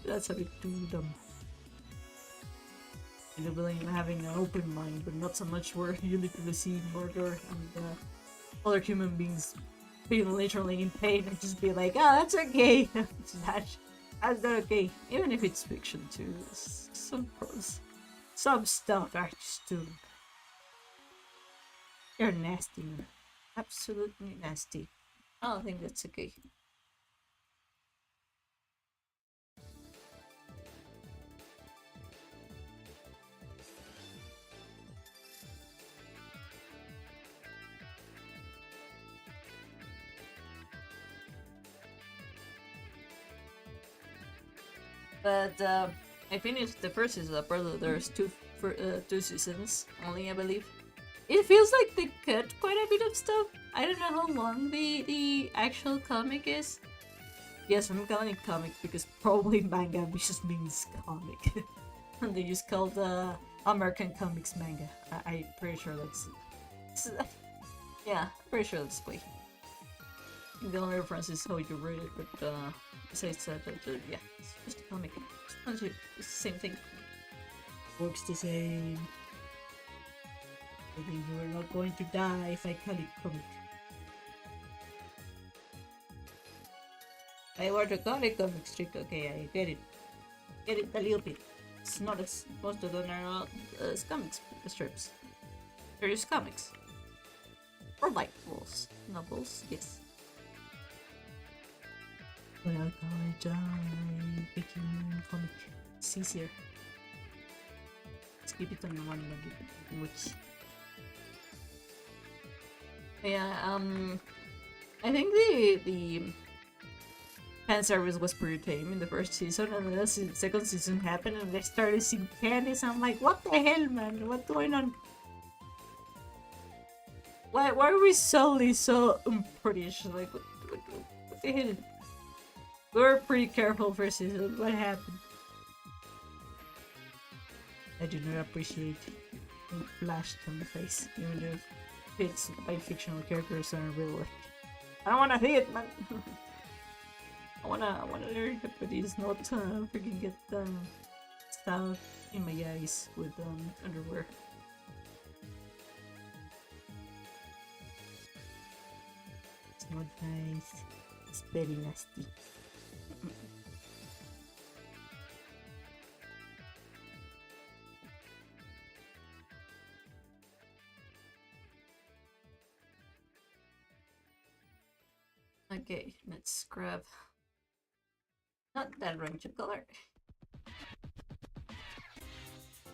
That's a bit too dumb. I do believe in having an open mind, but not so much where you literally see murder and other human beings being literally in pain and just be like, oh, that's okay. that's not okay. Even if it's fiction too. Some stuff are just too... You're nasty, man. Absolutely nasty. I don't think that's okay. But I finished the first season. Apparently there's two seasons only, I believe. It feels like they cut quite a bit of stuff. I don't know how long the actual comic is. Yes, I'm calling it comic because probably manga just means comic. And they just called American comics manga. I'm pretty sure that's... yeah, pretty sure that's why. The only reference is how you read it, but besides that, yeah, it's just a comic. It's the same thing. Works the same. I think you are not going to die if I call it comic. I want to call it comic strip. Okay, I get it. Get it a little bit. It's not as most of them are comics strips. They're just comics. Or light novels, yes. Well, I die picking comic. It's easier. Let's keep it on one which. Yeah, I think the fan service was pretty tame in the first season, and then the second season happened, and they started seeing candies. I'm like, what the hell, man? What's going on? Why are we suddenly so British? Like, what the hell? We were pretty careful first season. What happened? I do not appreciate being flashed on the face, even if it's by fictional characters and real life. I don't wanna see it, man. I wanna learn it, but it's not freaking get stuff in my eyes with underwear. It's not nice. It's very nasty. Okay, let's grab not that range of color.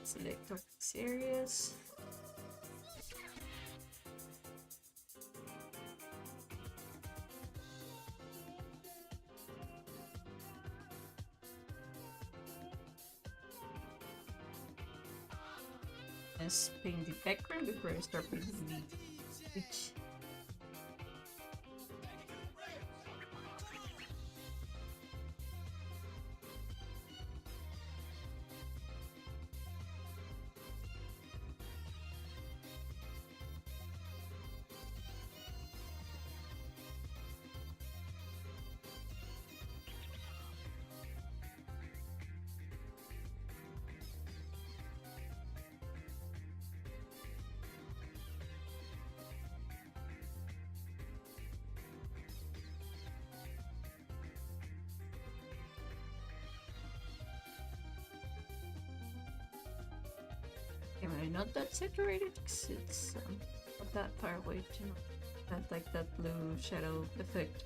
Select serious. Let's paint the background before I start painting the witch. not that saturated because it's not that far away to have like that blue shadow effect.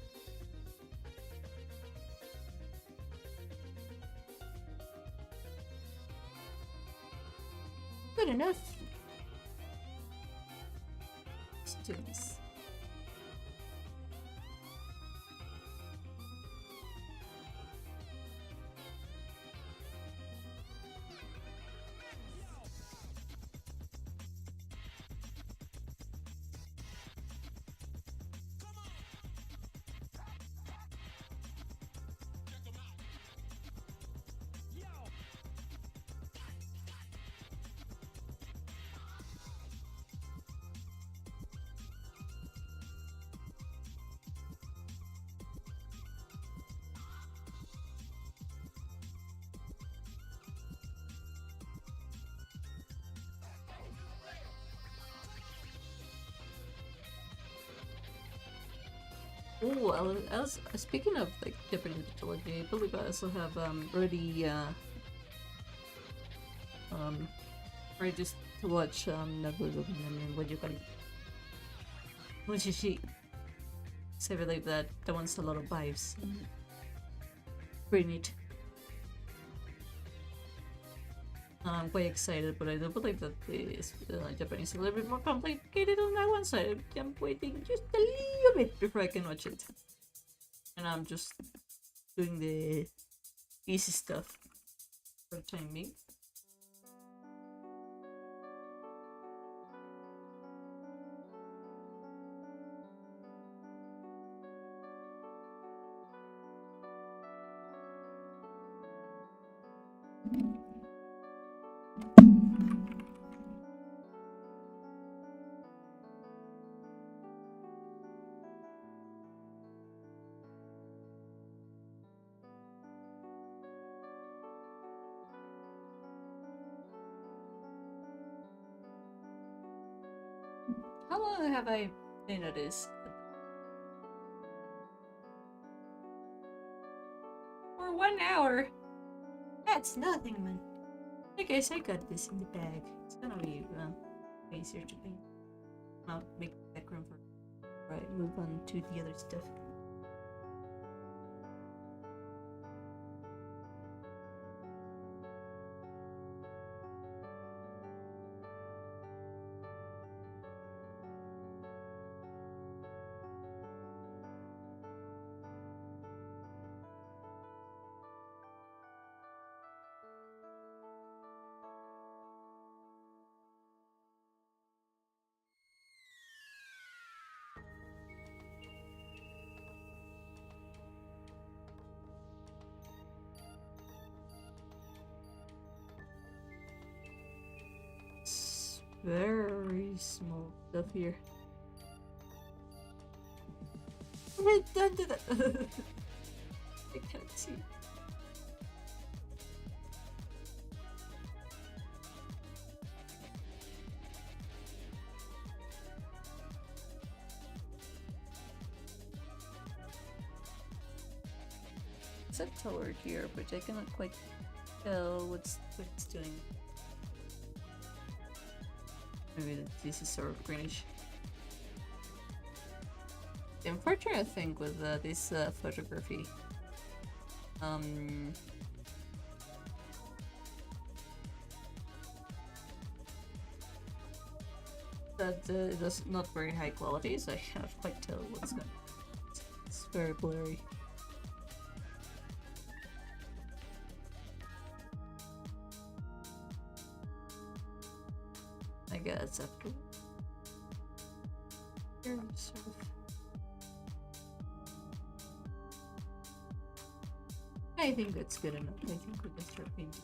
Good enough. Let's do this. Oh, I was speaking of like Japanese mythology. I believe I also have already ready just to watch what you call it, shie. So I believe that one's a lot of vibes. Pretty neat. I'm quite excited, but I do believe that the Japanese is a little bit more complicated on that one, so I'm waiting just a little bit before I can watch it. And I'm just doing the easy stuff for the time being. How long have I been at this? For 1 hour? That's nothing, man. I guess I got this in the bag. It's gonna be easier to paint. I'll make the background for right, move on to the other stuff. Very small stuff here. I can't see. It's a tower here, but I cannot quite tell what it's doing. Maybe this is sort of greenish. The unfortunate thing with this photography, that it is not very high quality, so I cannot quite tell what's going on. It's very blurry. I guess after here, sort of. I think that's good enough. I think we can start painting.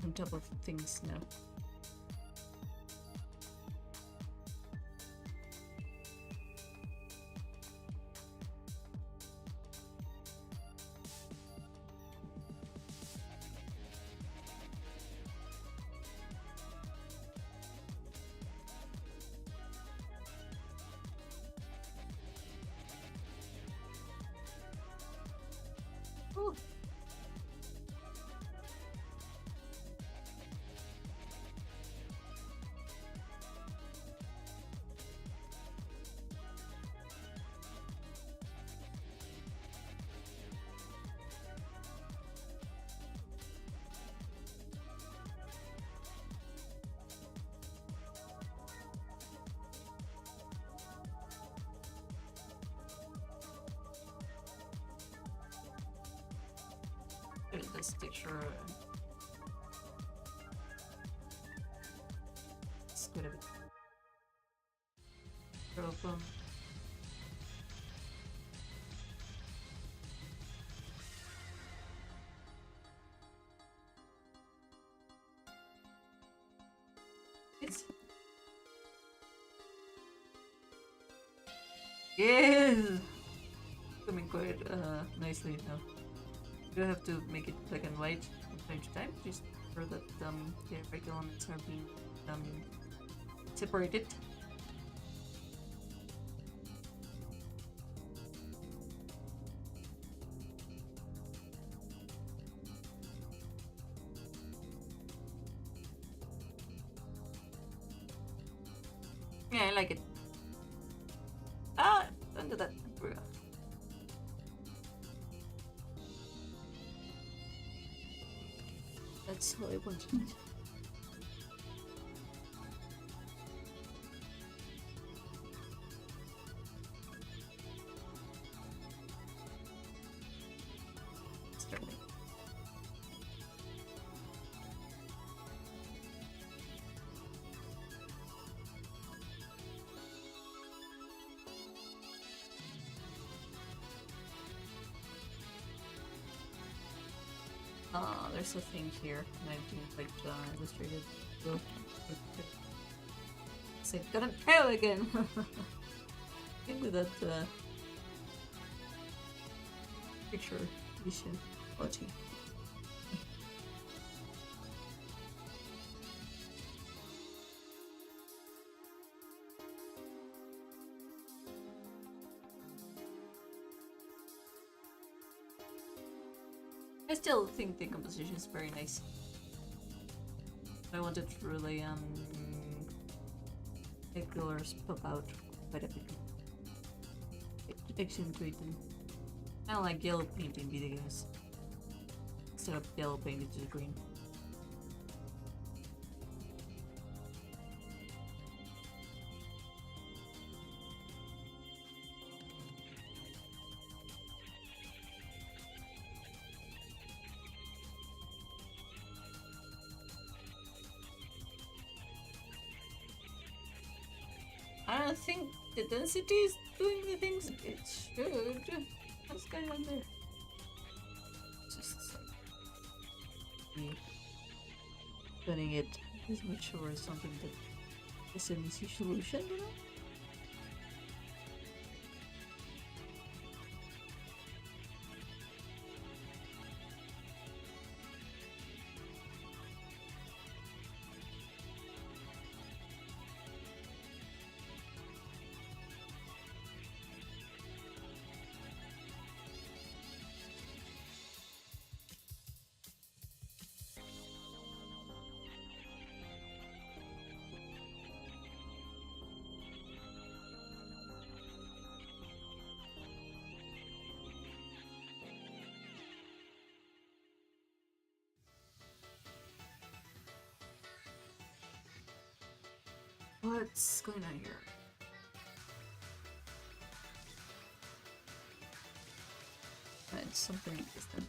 On top of things now. this texture. It's quite a bit. Open. It's coming quite nicely now. You have to make it black and white from time to time, just so that the red elements are being separated. Yeah, I like it. Ah, don't do that. That's how I wanted it. Starting. There's a thing here, and I didn't like illustrated. Say, got an arrow again! Into that picture vision quality. I still think the composition is very nice. I wanted to really make colors pop out quite a bit. Accentuating. Kind of like yellow paint in video games. Instead of yellow painted to the green. I don't think the density is doing the things it should. What's going on there? Just like putting it as much or something that is an easy solution, you know? What's going on here? It's something different.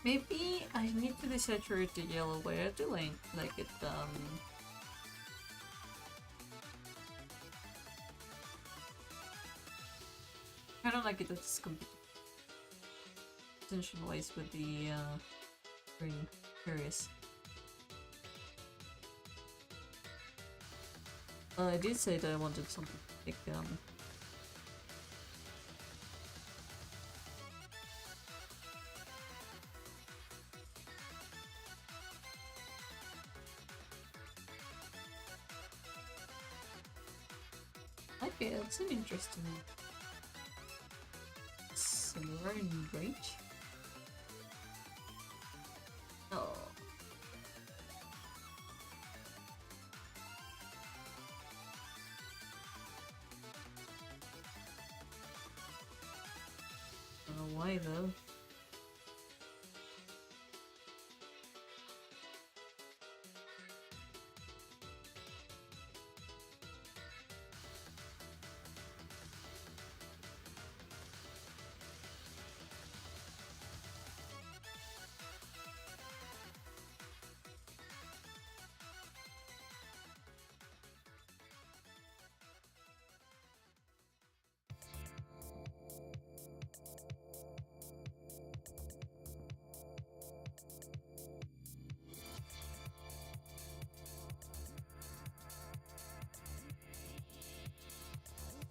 Maybe I need to desaturate the yellow way. I do like it, I don't like it that it's tension-wise with the green areas. I did say that I wanted something like okay, that's an interesting similar in range. Oh. Why though?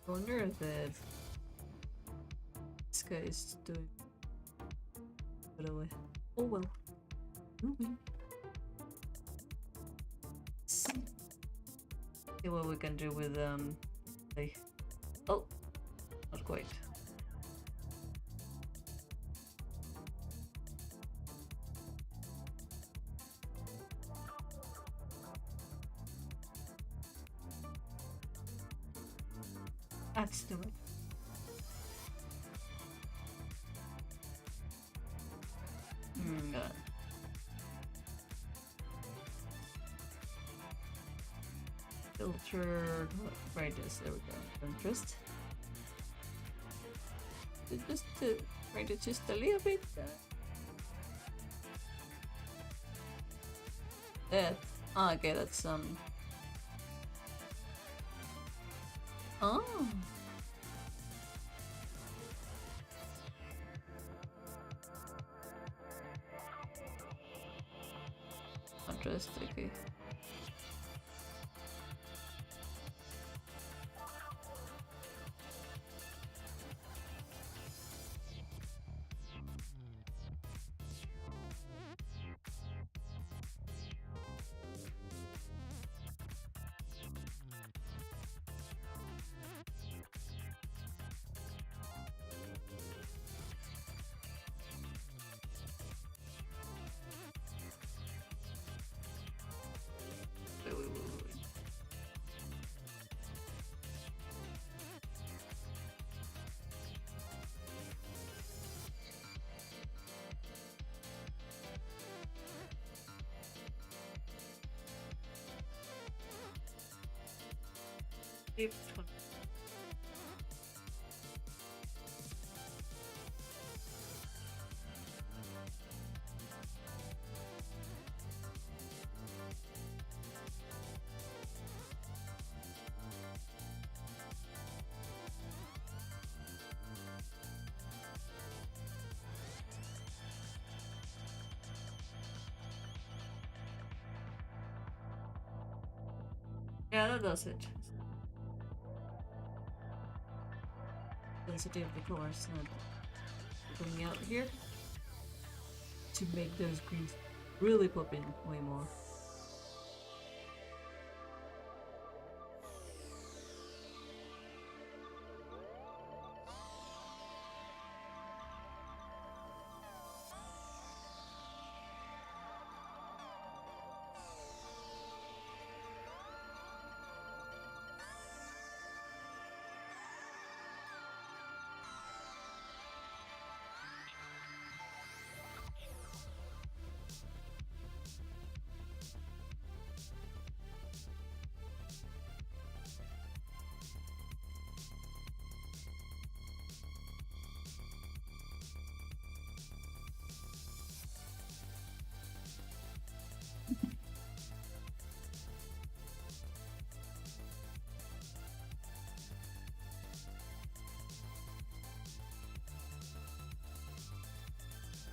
I wonder if this guy is doing it away. Oh well. See what we can do with like, oh, not quite. Let's do it. God. Filtered brightness, there we go. Contrast. Just to write it just a little bit. That. Oh, okay, that's Oh. Contrast, okay. Wait. Deep 20. Yeah, that does it. Density of the colors not going out here to make those greens really pop in way more.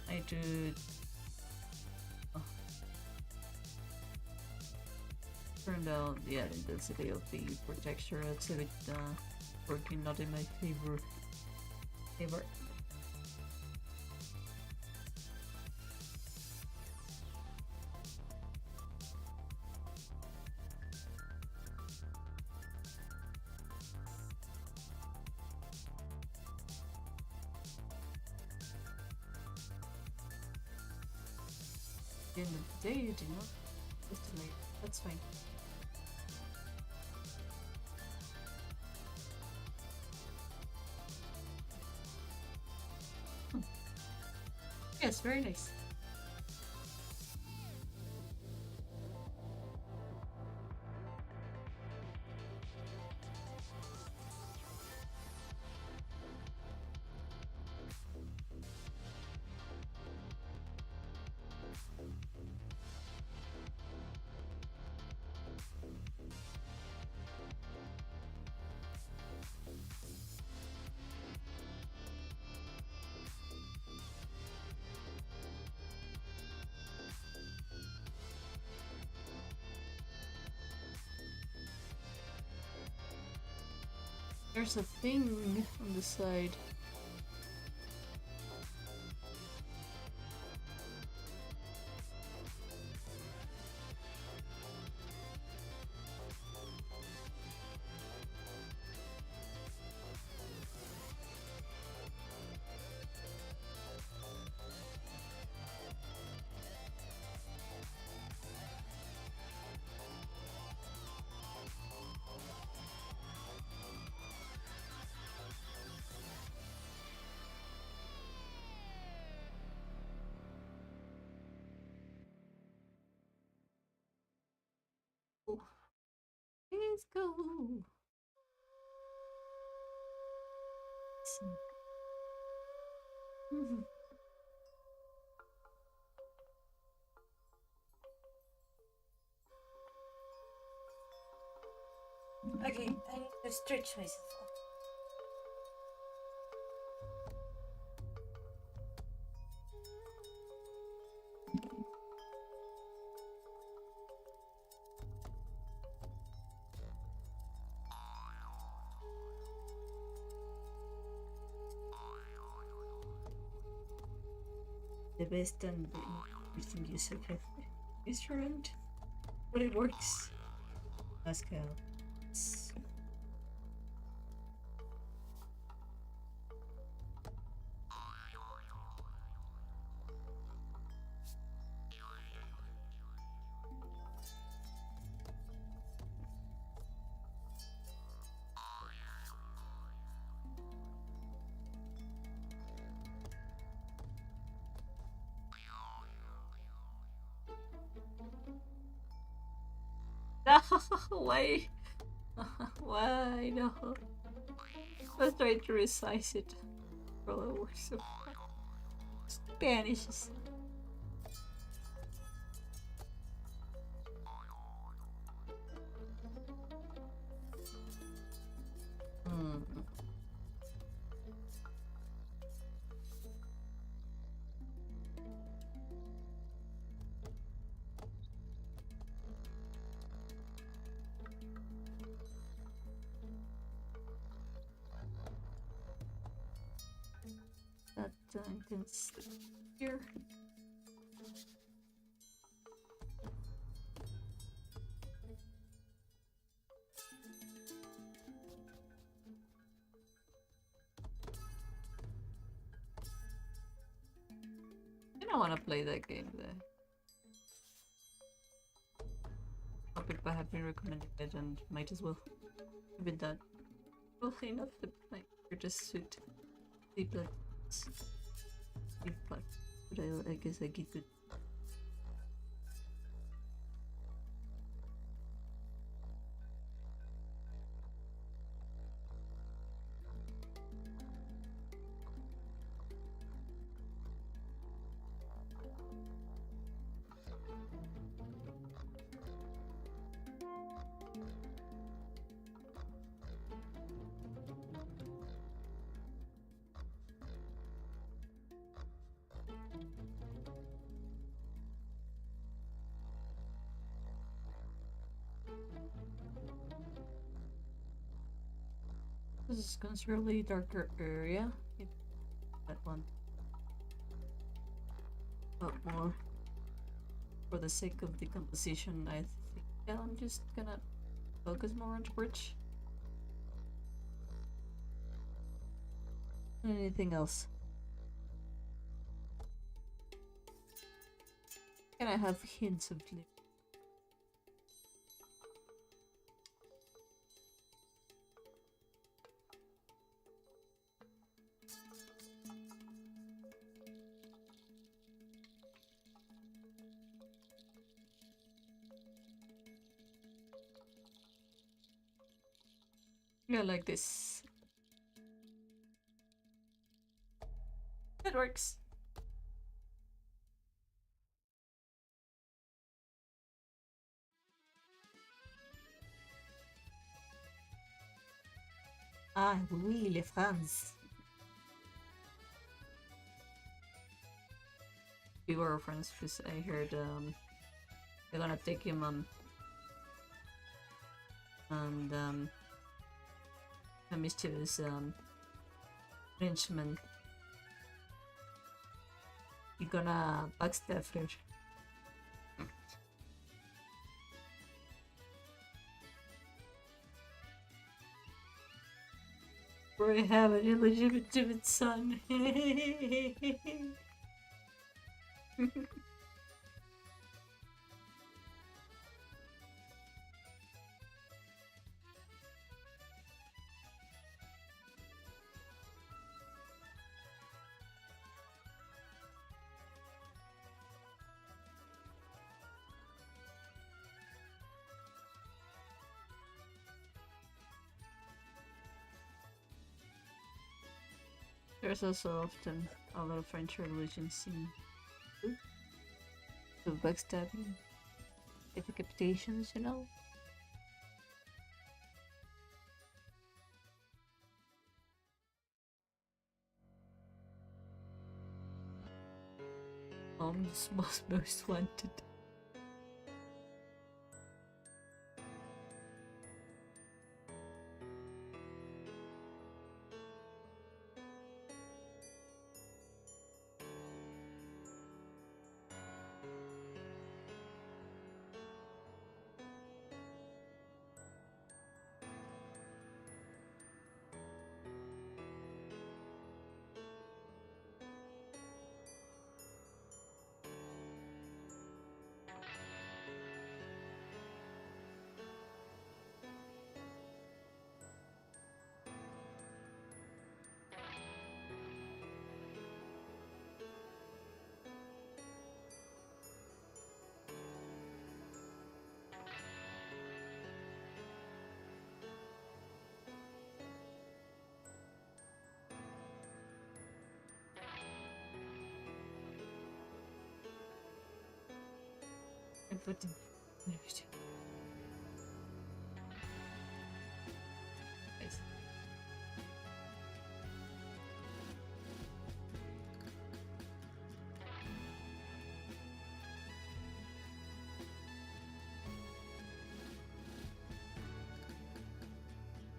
I do. Turned out, yeah, the intensity of the texture. It's a bit working not in my favor. At the end of the day, you do not estimate. That's fine. Yes, very nice. There's a thing on the side. Let's go. Okay, I need to stretch myself. The best and the interesting use of instrument, but it works. Pascal. No, why? Why no? Let's try to resize it. Bro, we're so Spanish. That can stick here. I don't want to play that game there. Hope it have been recommended it and might as well. With that. Well, enough to like just suit sleep like sleep like, but I guess I get good. This is considerably darker area. That one. But more for the sake of the composition, I think I'm just gonna focus more on bridge. Anything else? Can I have hints of clear? Yeah, like this. That works. Ah, oui, les France. We were friends because I heard they're gonna take him and a mischievous Frenchman. You're gonna backstab her. I have an illegitimate son. There's also often a lot of French religions in the backstabbing, decapitations, you know? Most wanted. I put in everything. Nice.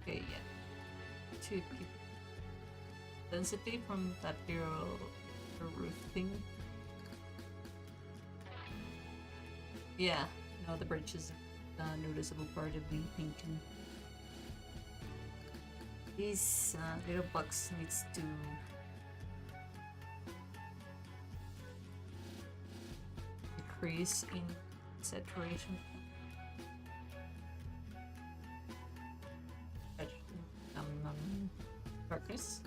Okay, yeah. To keep density from that zero roof thing. Yeah, no, the bridge is a noticeable part of the painting. These little box needs to decrease in saturation. Darkness.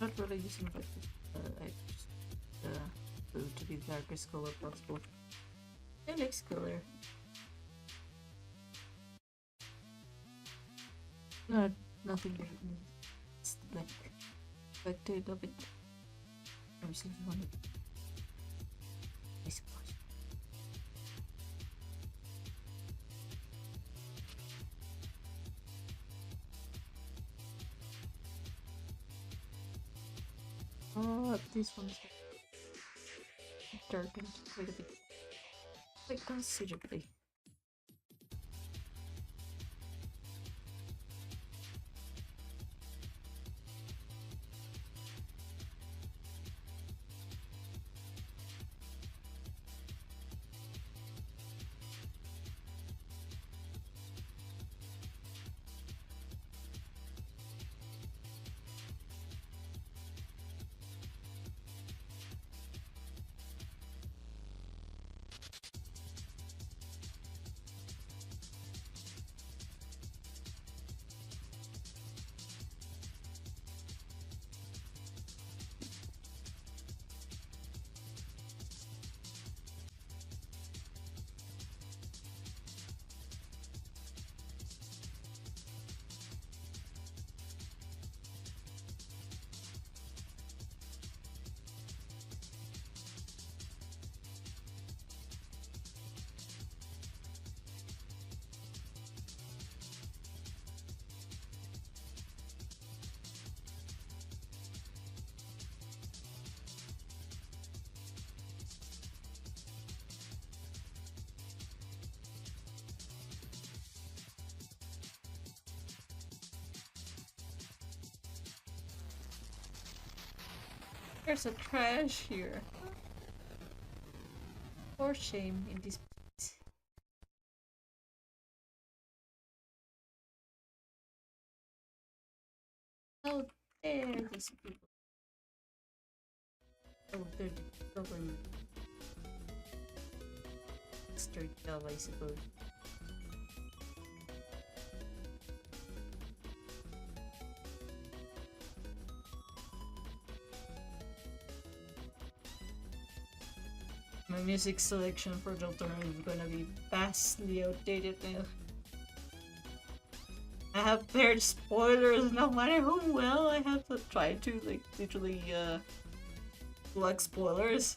Not really using like I just blue to be the darkest color possible. It looks cooler. No, nothing. It's black. expected of it. I suppose. Oh, this one's darkened quite a bit. Quite considerably. There's a trash here. For shame in this place. Oh, there, these people. Oh, they're the government. Street job, I suppose. My music selection for Deltarune is gonna be vastly outdated now. I have paired spoilers no matter how well I have to try to like literally plug spoilers.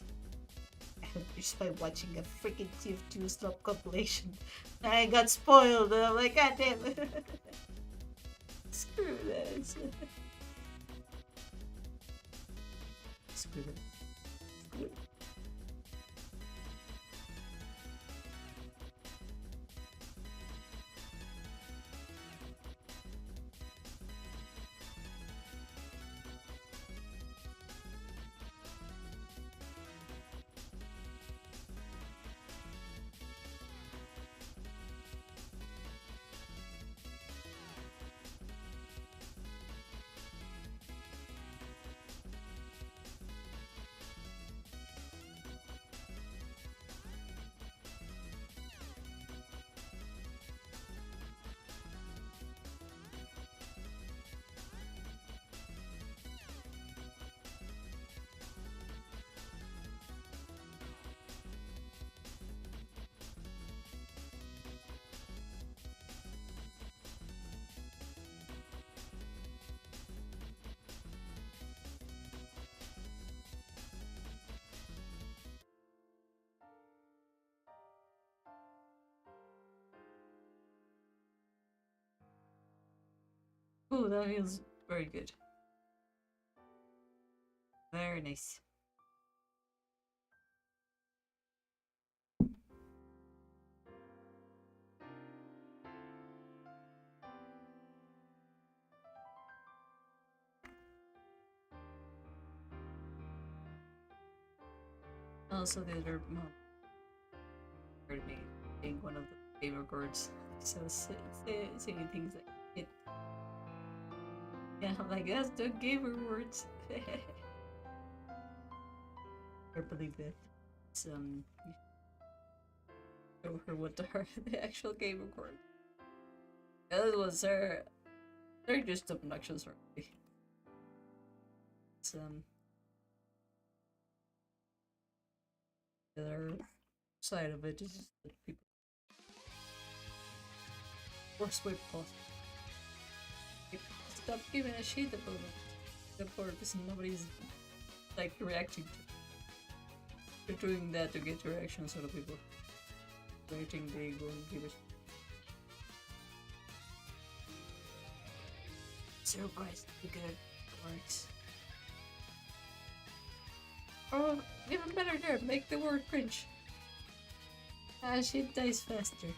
Just by watching a freaking TF2 slop compilation. I got spoiled and I'm like, god damn it. Screw this. Screw it. Screw it. Ooh, that feels very good. Very nice. Also, the other heard me being one of the game records. So saying things like it. Yeah, I'm like, that's the gamer words. I believe that. It's, show her what the actual game record. The other ones they're just obnoxious, really. It's, the other side of it is just that people. Worst way possible. Stop giving a shit about it. that part because nobody's like reacting to doing that to get reactions out of people. Waiting they go and give it. Surprise, good works. Oh, even better there, make the word cringe. Ah, shit dies faster.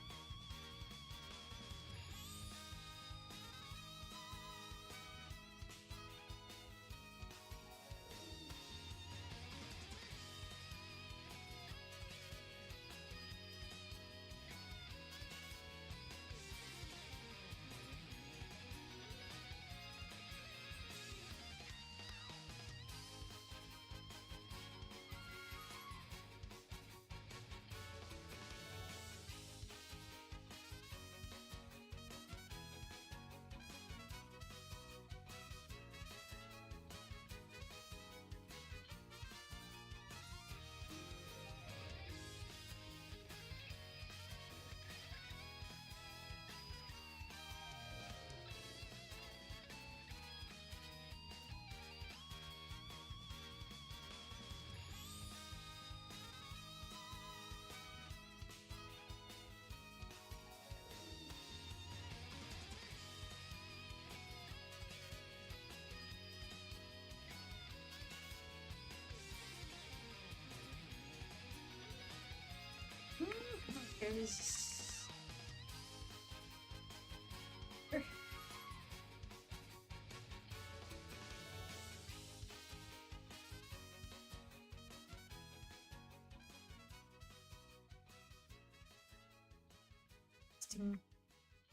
There's...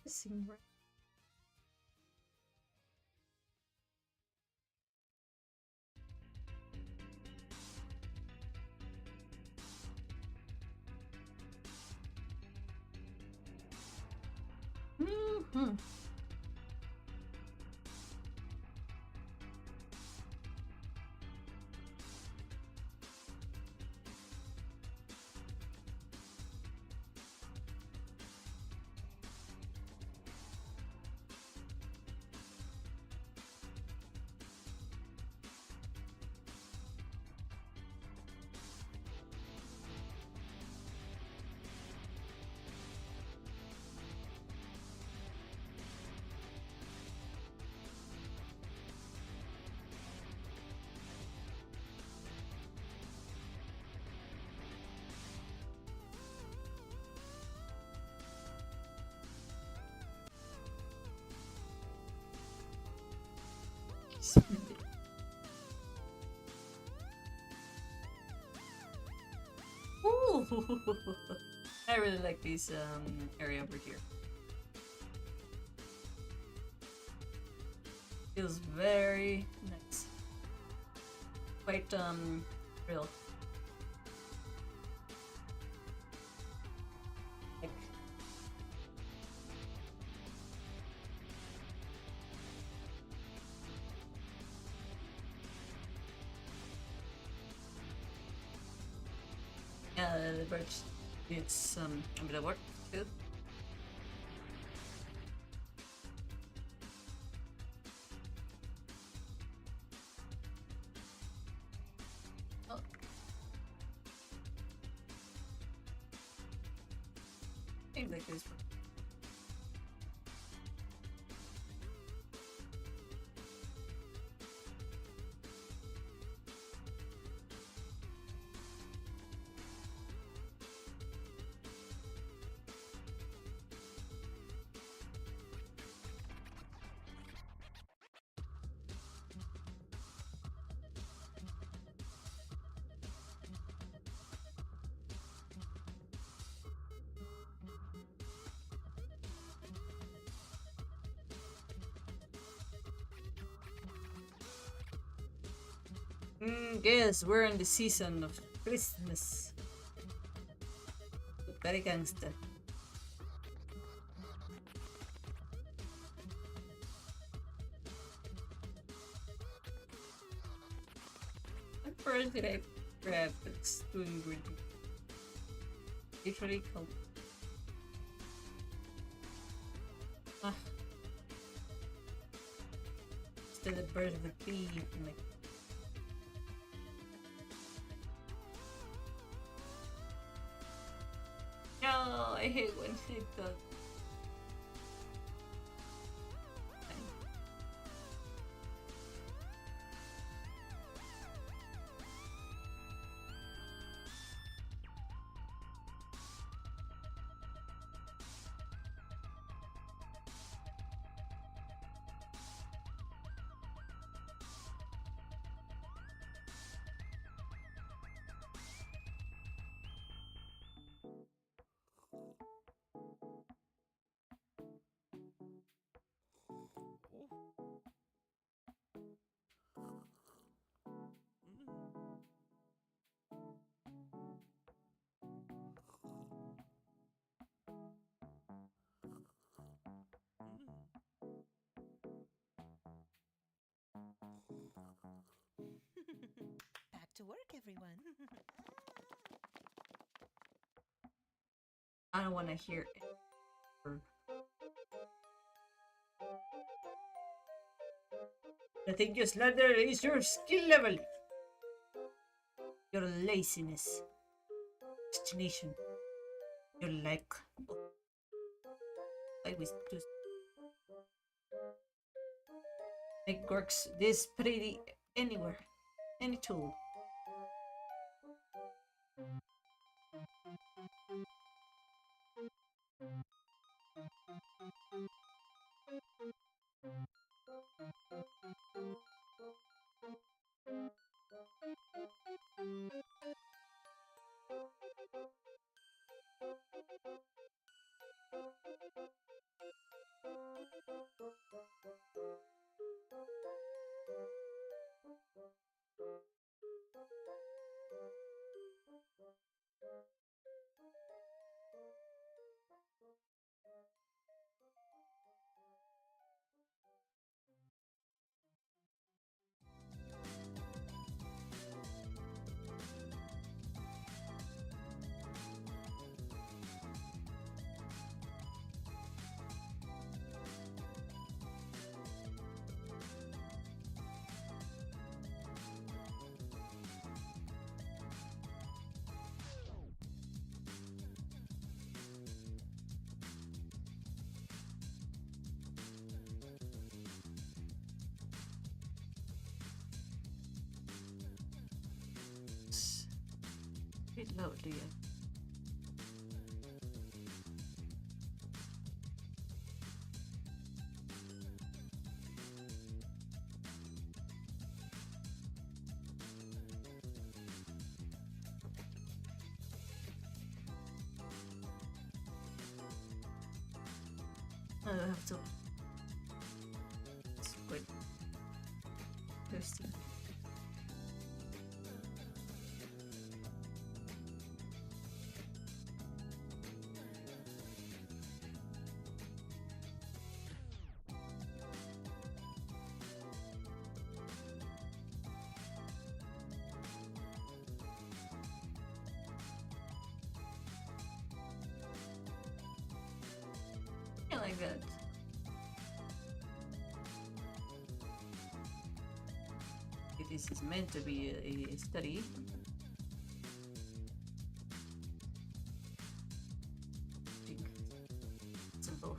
Sting right. Mm-hmm. Ooh. I really like this area over here. Feels very nice. Quite real. Like, the birch needs a bit of work too. Oh. Seems like this. Yes, we're in the season of Christmas. Very gangster. What bird did I grab that's doing good? Literally cold. to the birth of the bee. And like, no, I hate when it does. Back to work, everyone. I don't want to hear it. I think your slender is your skill level. Your laziness. Destination. Your like. I was just make works this pretty anywhere. Any tool. Bit low, do you? I have to. It's quite thirsty. I like that. If this is meant to be a study. Simple.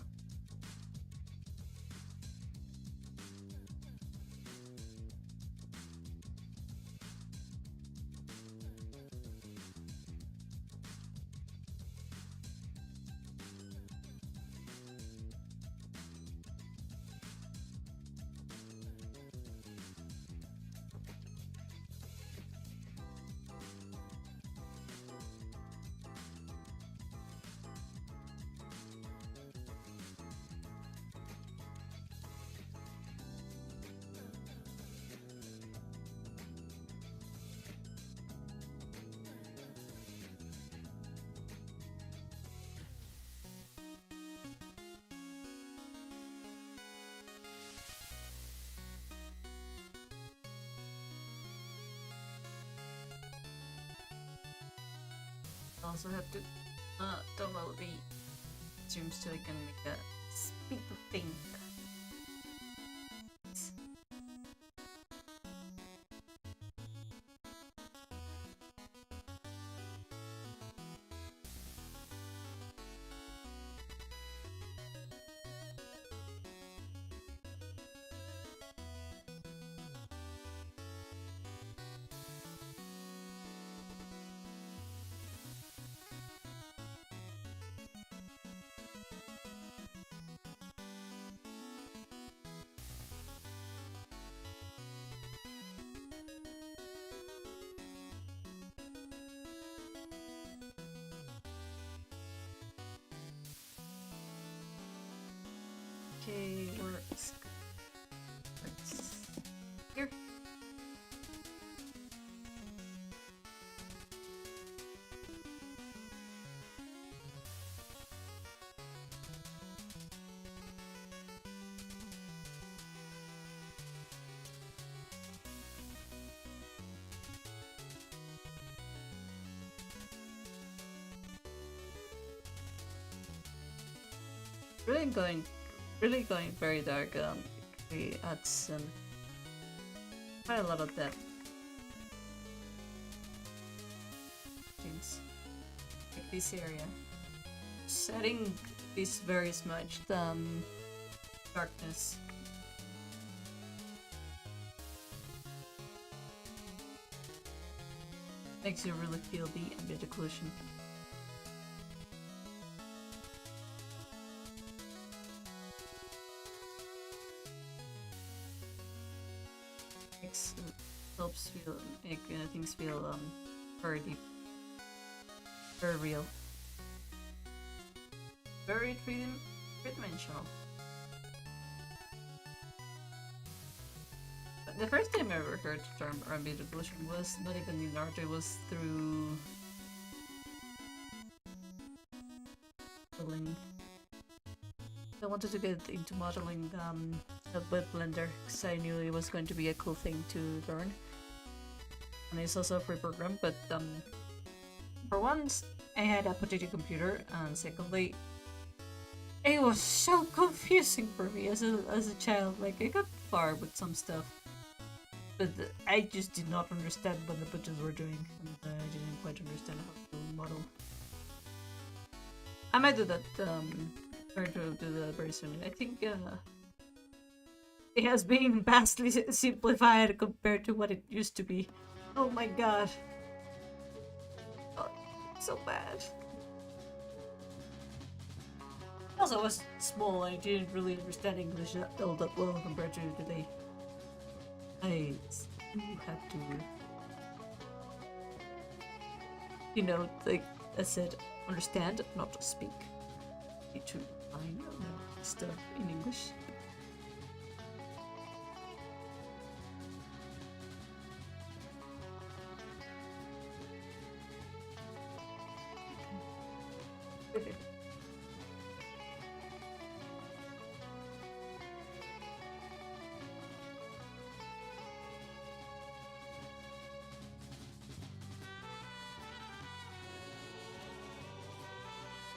Also have to download the streams so I can make a speak thing. Okay, or here. Really going very dark. We add some quite a lot of that things like this area. Setting this very much darkness. Makes you really feel the ambient occlusion. Helps feel make things feel very deep, very real, very three-dimensional. But the first time I ever heard the term ambient occlusion was not even in art; it was through modeling. I wanted to get into modeling with Blender because I knew it was going to be a cool thing to learn. And it's also a free program, but for once I had a potato computer, and secondly, it was so confusing for me as a child. Like, I got far with some stuff, but I just did not understand what the buttons were doing, and I didn't quite understand how to model. I might do that. Try to do that very soon. I think it has been vastly simplified compared to what it used to be. Oh my god. Oh, so bad. Also, I was small, I didn't really understand English all that well compared to today. I had to, you know, like I said, understand, not speak. Need to find stuff in English.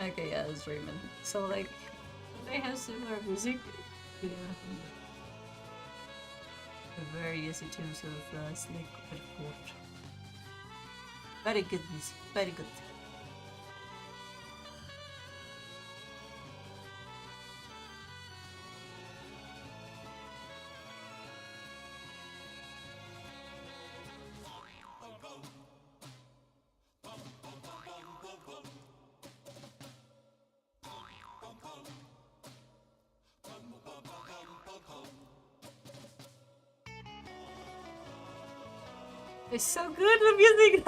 Okay, yeah, it's Raymond. So, like, they have similar music. Yeah. Very easy tunes of Snake and Fort. Very good music, very good. It's so good, the music!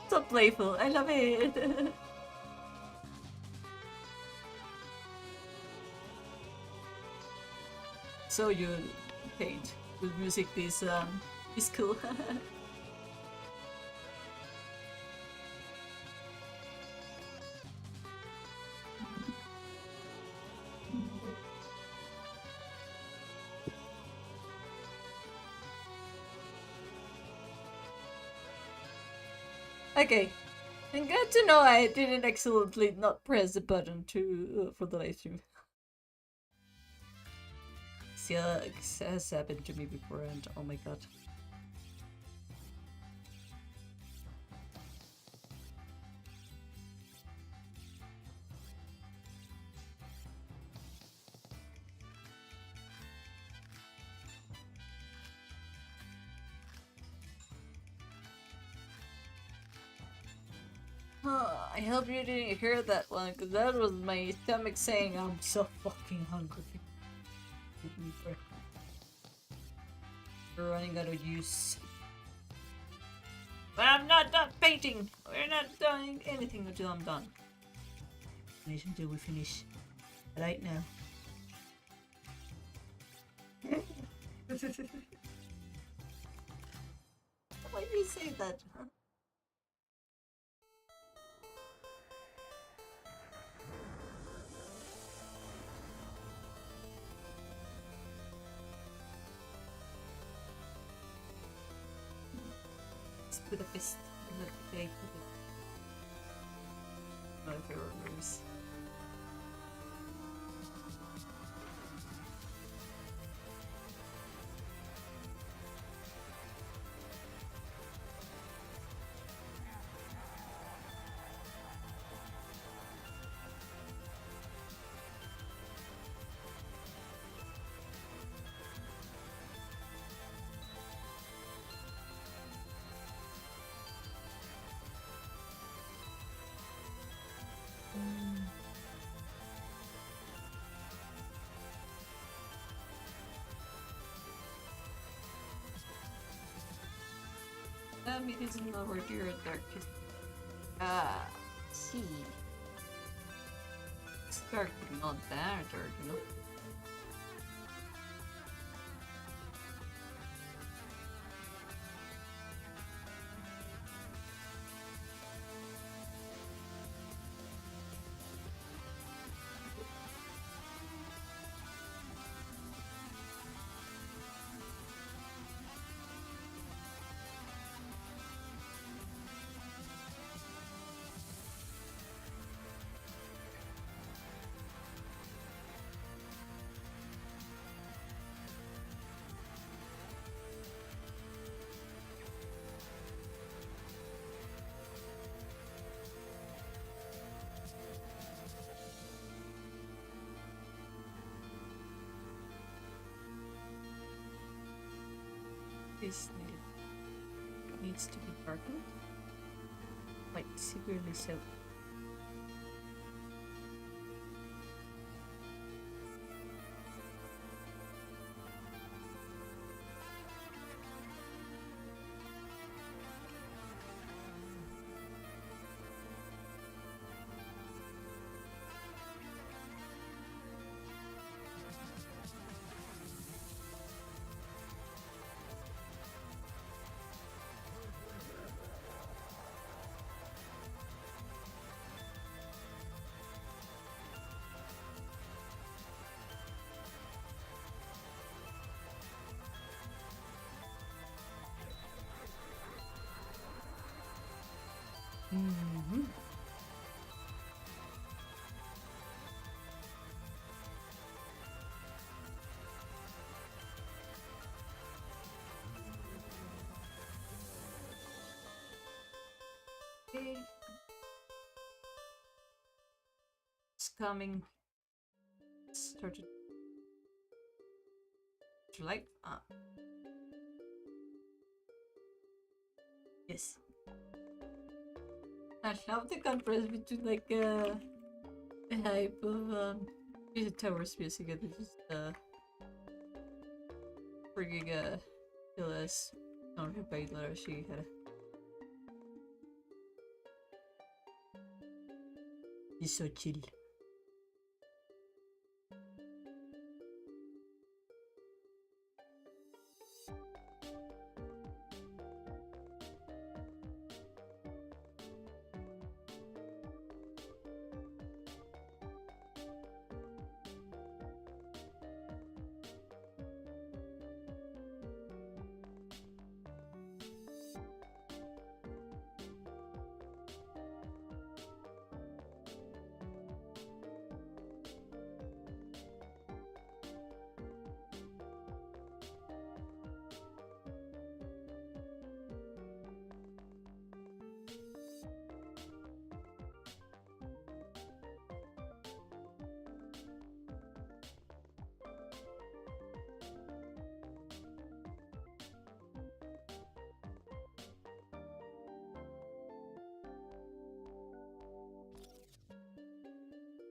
So playful, I love it! So you paint with music is cool. Okay, and good to know I didn't accidentally not press the button to for the live stream. See, this has happened to me before, and oh my god. I hope you didn't hear that one, because that was my stomach saying I'm so fucking hungry. We're running out of juice. But I'm not done painting! We're not doing anything until I'm done. Finish until we finish. Right now. Why do you say that? Huh? Let's put a fist in the cake. My favorite moves. It isn't over here at dark. Ah, see. It's dark, but not that dark, you know? This needs to be darkened. Like, severely so. Mm-hmm. Okay. It's coming. Started to light up. Yes. I love the contrast between like the hype of the Towers music and just freaking LS sounded by shie. He's so chill.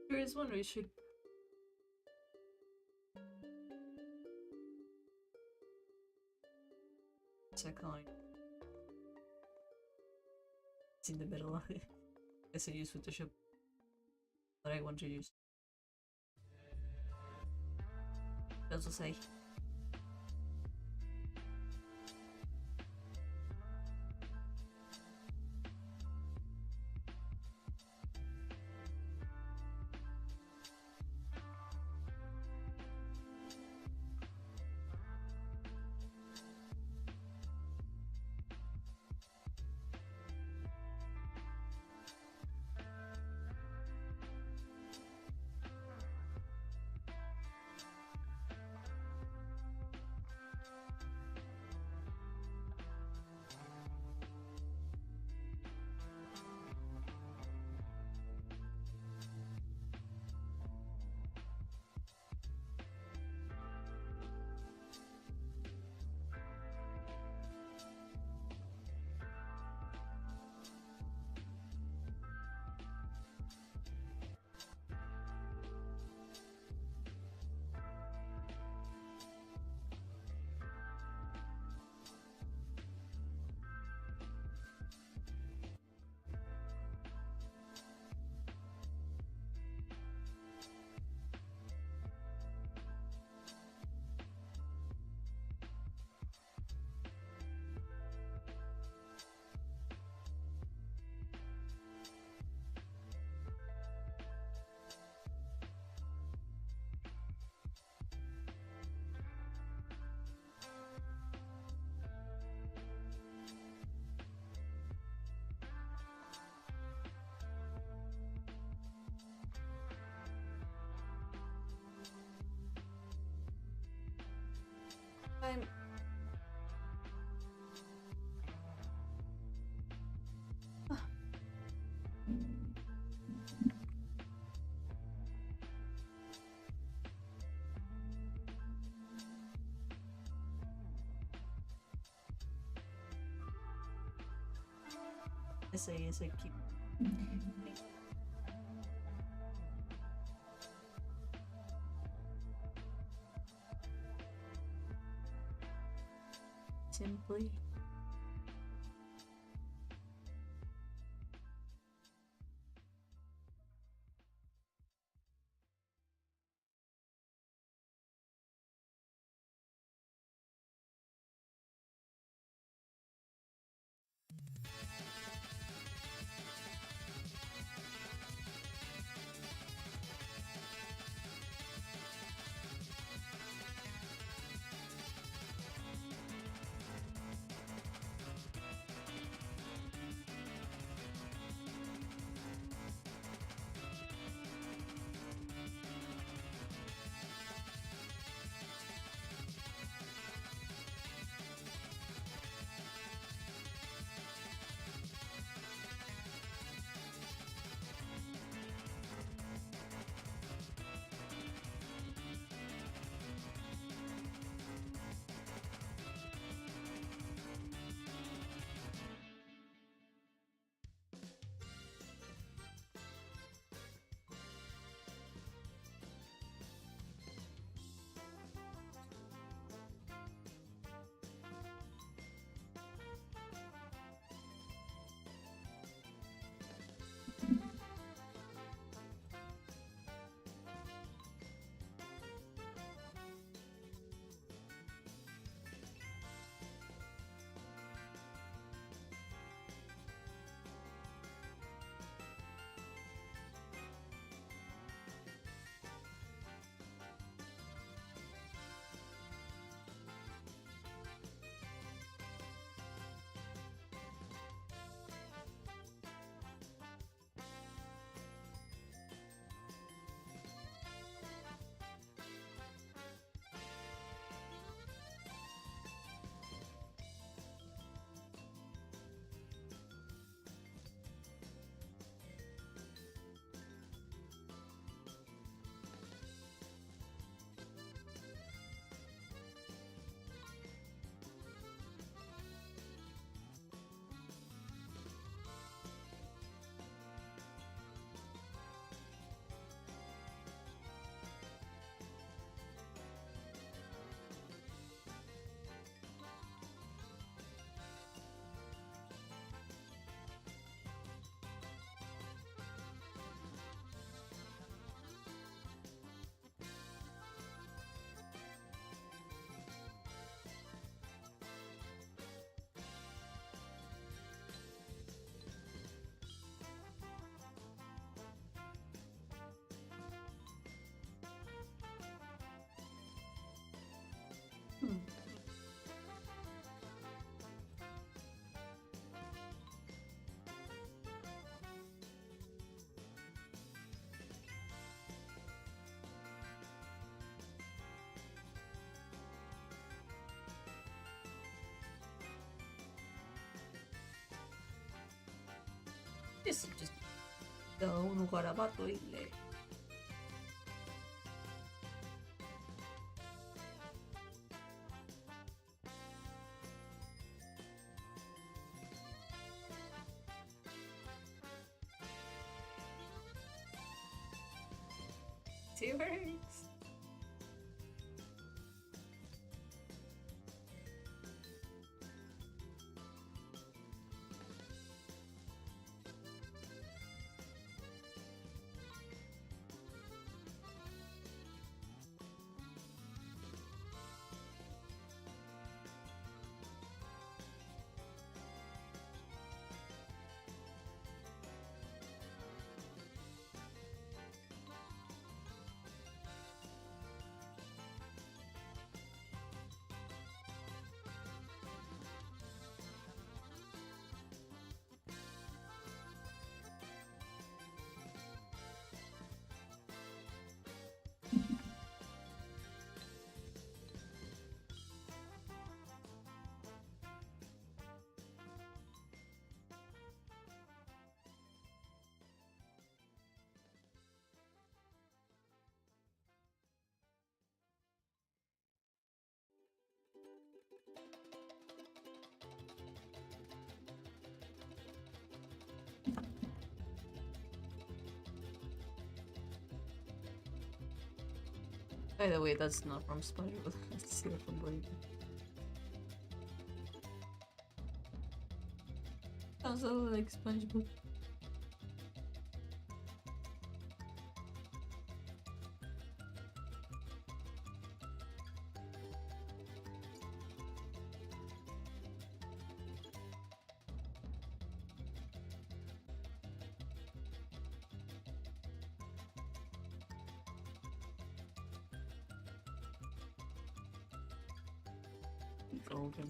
There is one we should. Check on. It's in the middle. Guess I use Photoshop, but I want to use. Also say. I'm... Yes, I keep... Simply. Hmm. This is just uno garabato ile. Two words. By the way, that's not from SpongeBob. That's still from Blade. Sounds a little like SpongeBob. Golden.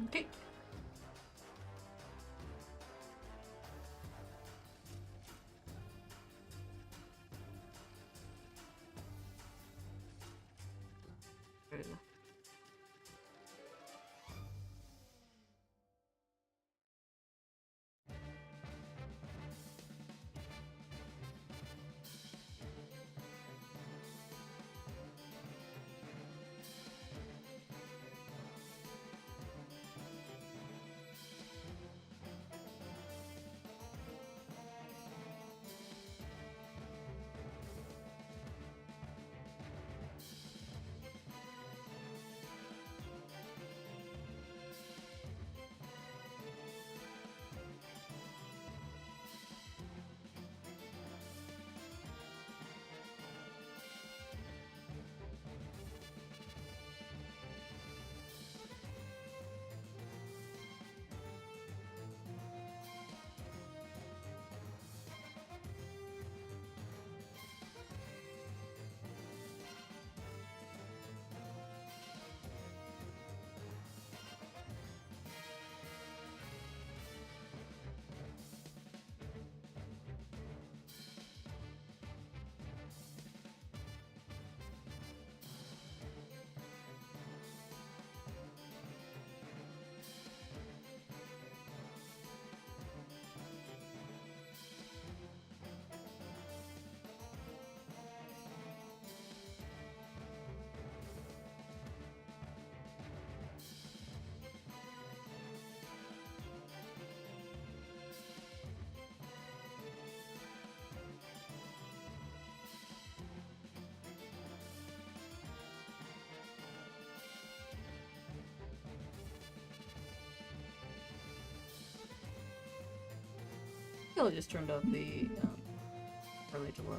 Okay. Fair enough. I'll just turn off the early to low.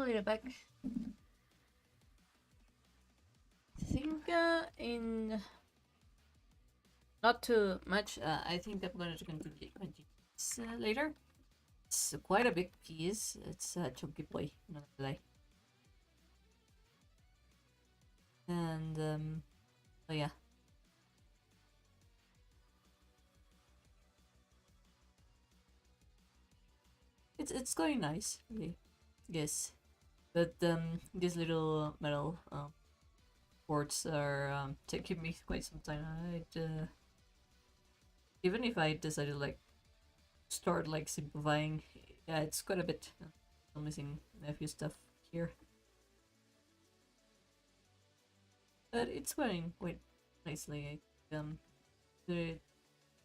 I'll be back. I think in not too much. I think I'm going to continue this later. It's quite a big piece. It's a chunky boy, not gonna lie. And oh yeah. It's going nice, really. Yes, but these little metal boards are taking me quite some time. I'd even if I decided like start like simplifying, yeah, it's quite a bit. I'm missing a few stuff here, but it's going quite nicely. The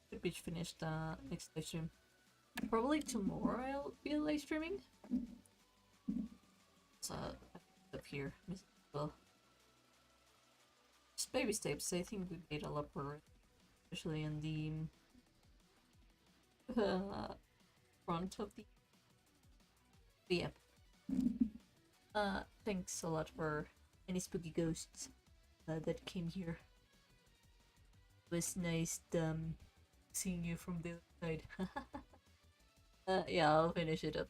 should be finished next live stream. Probably tomorrow I'll be live streaming. So up here, well, just baby steps. I think we made a lot progress, especially in the front of the yeah. Thanks a lot for any spooky ghosts that came here. It was nice seeing you from the other side. Yeah, I'll finish it up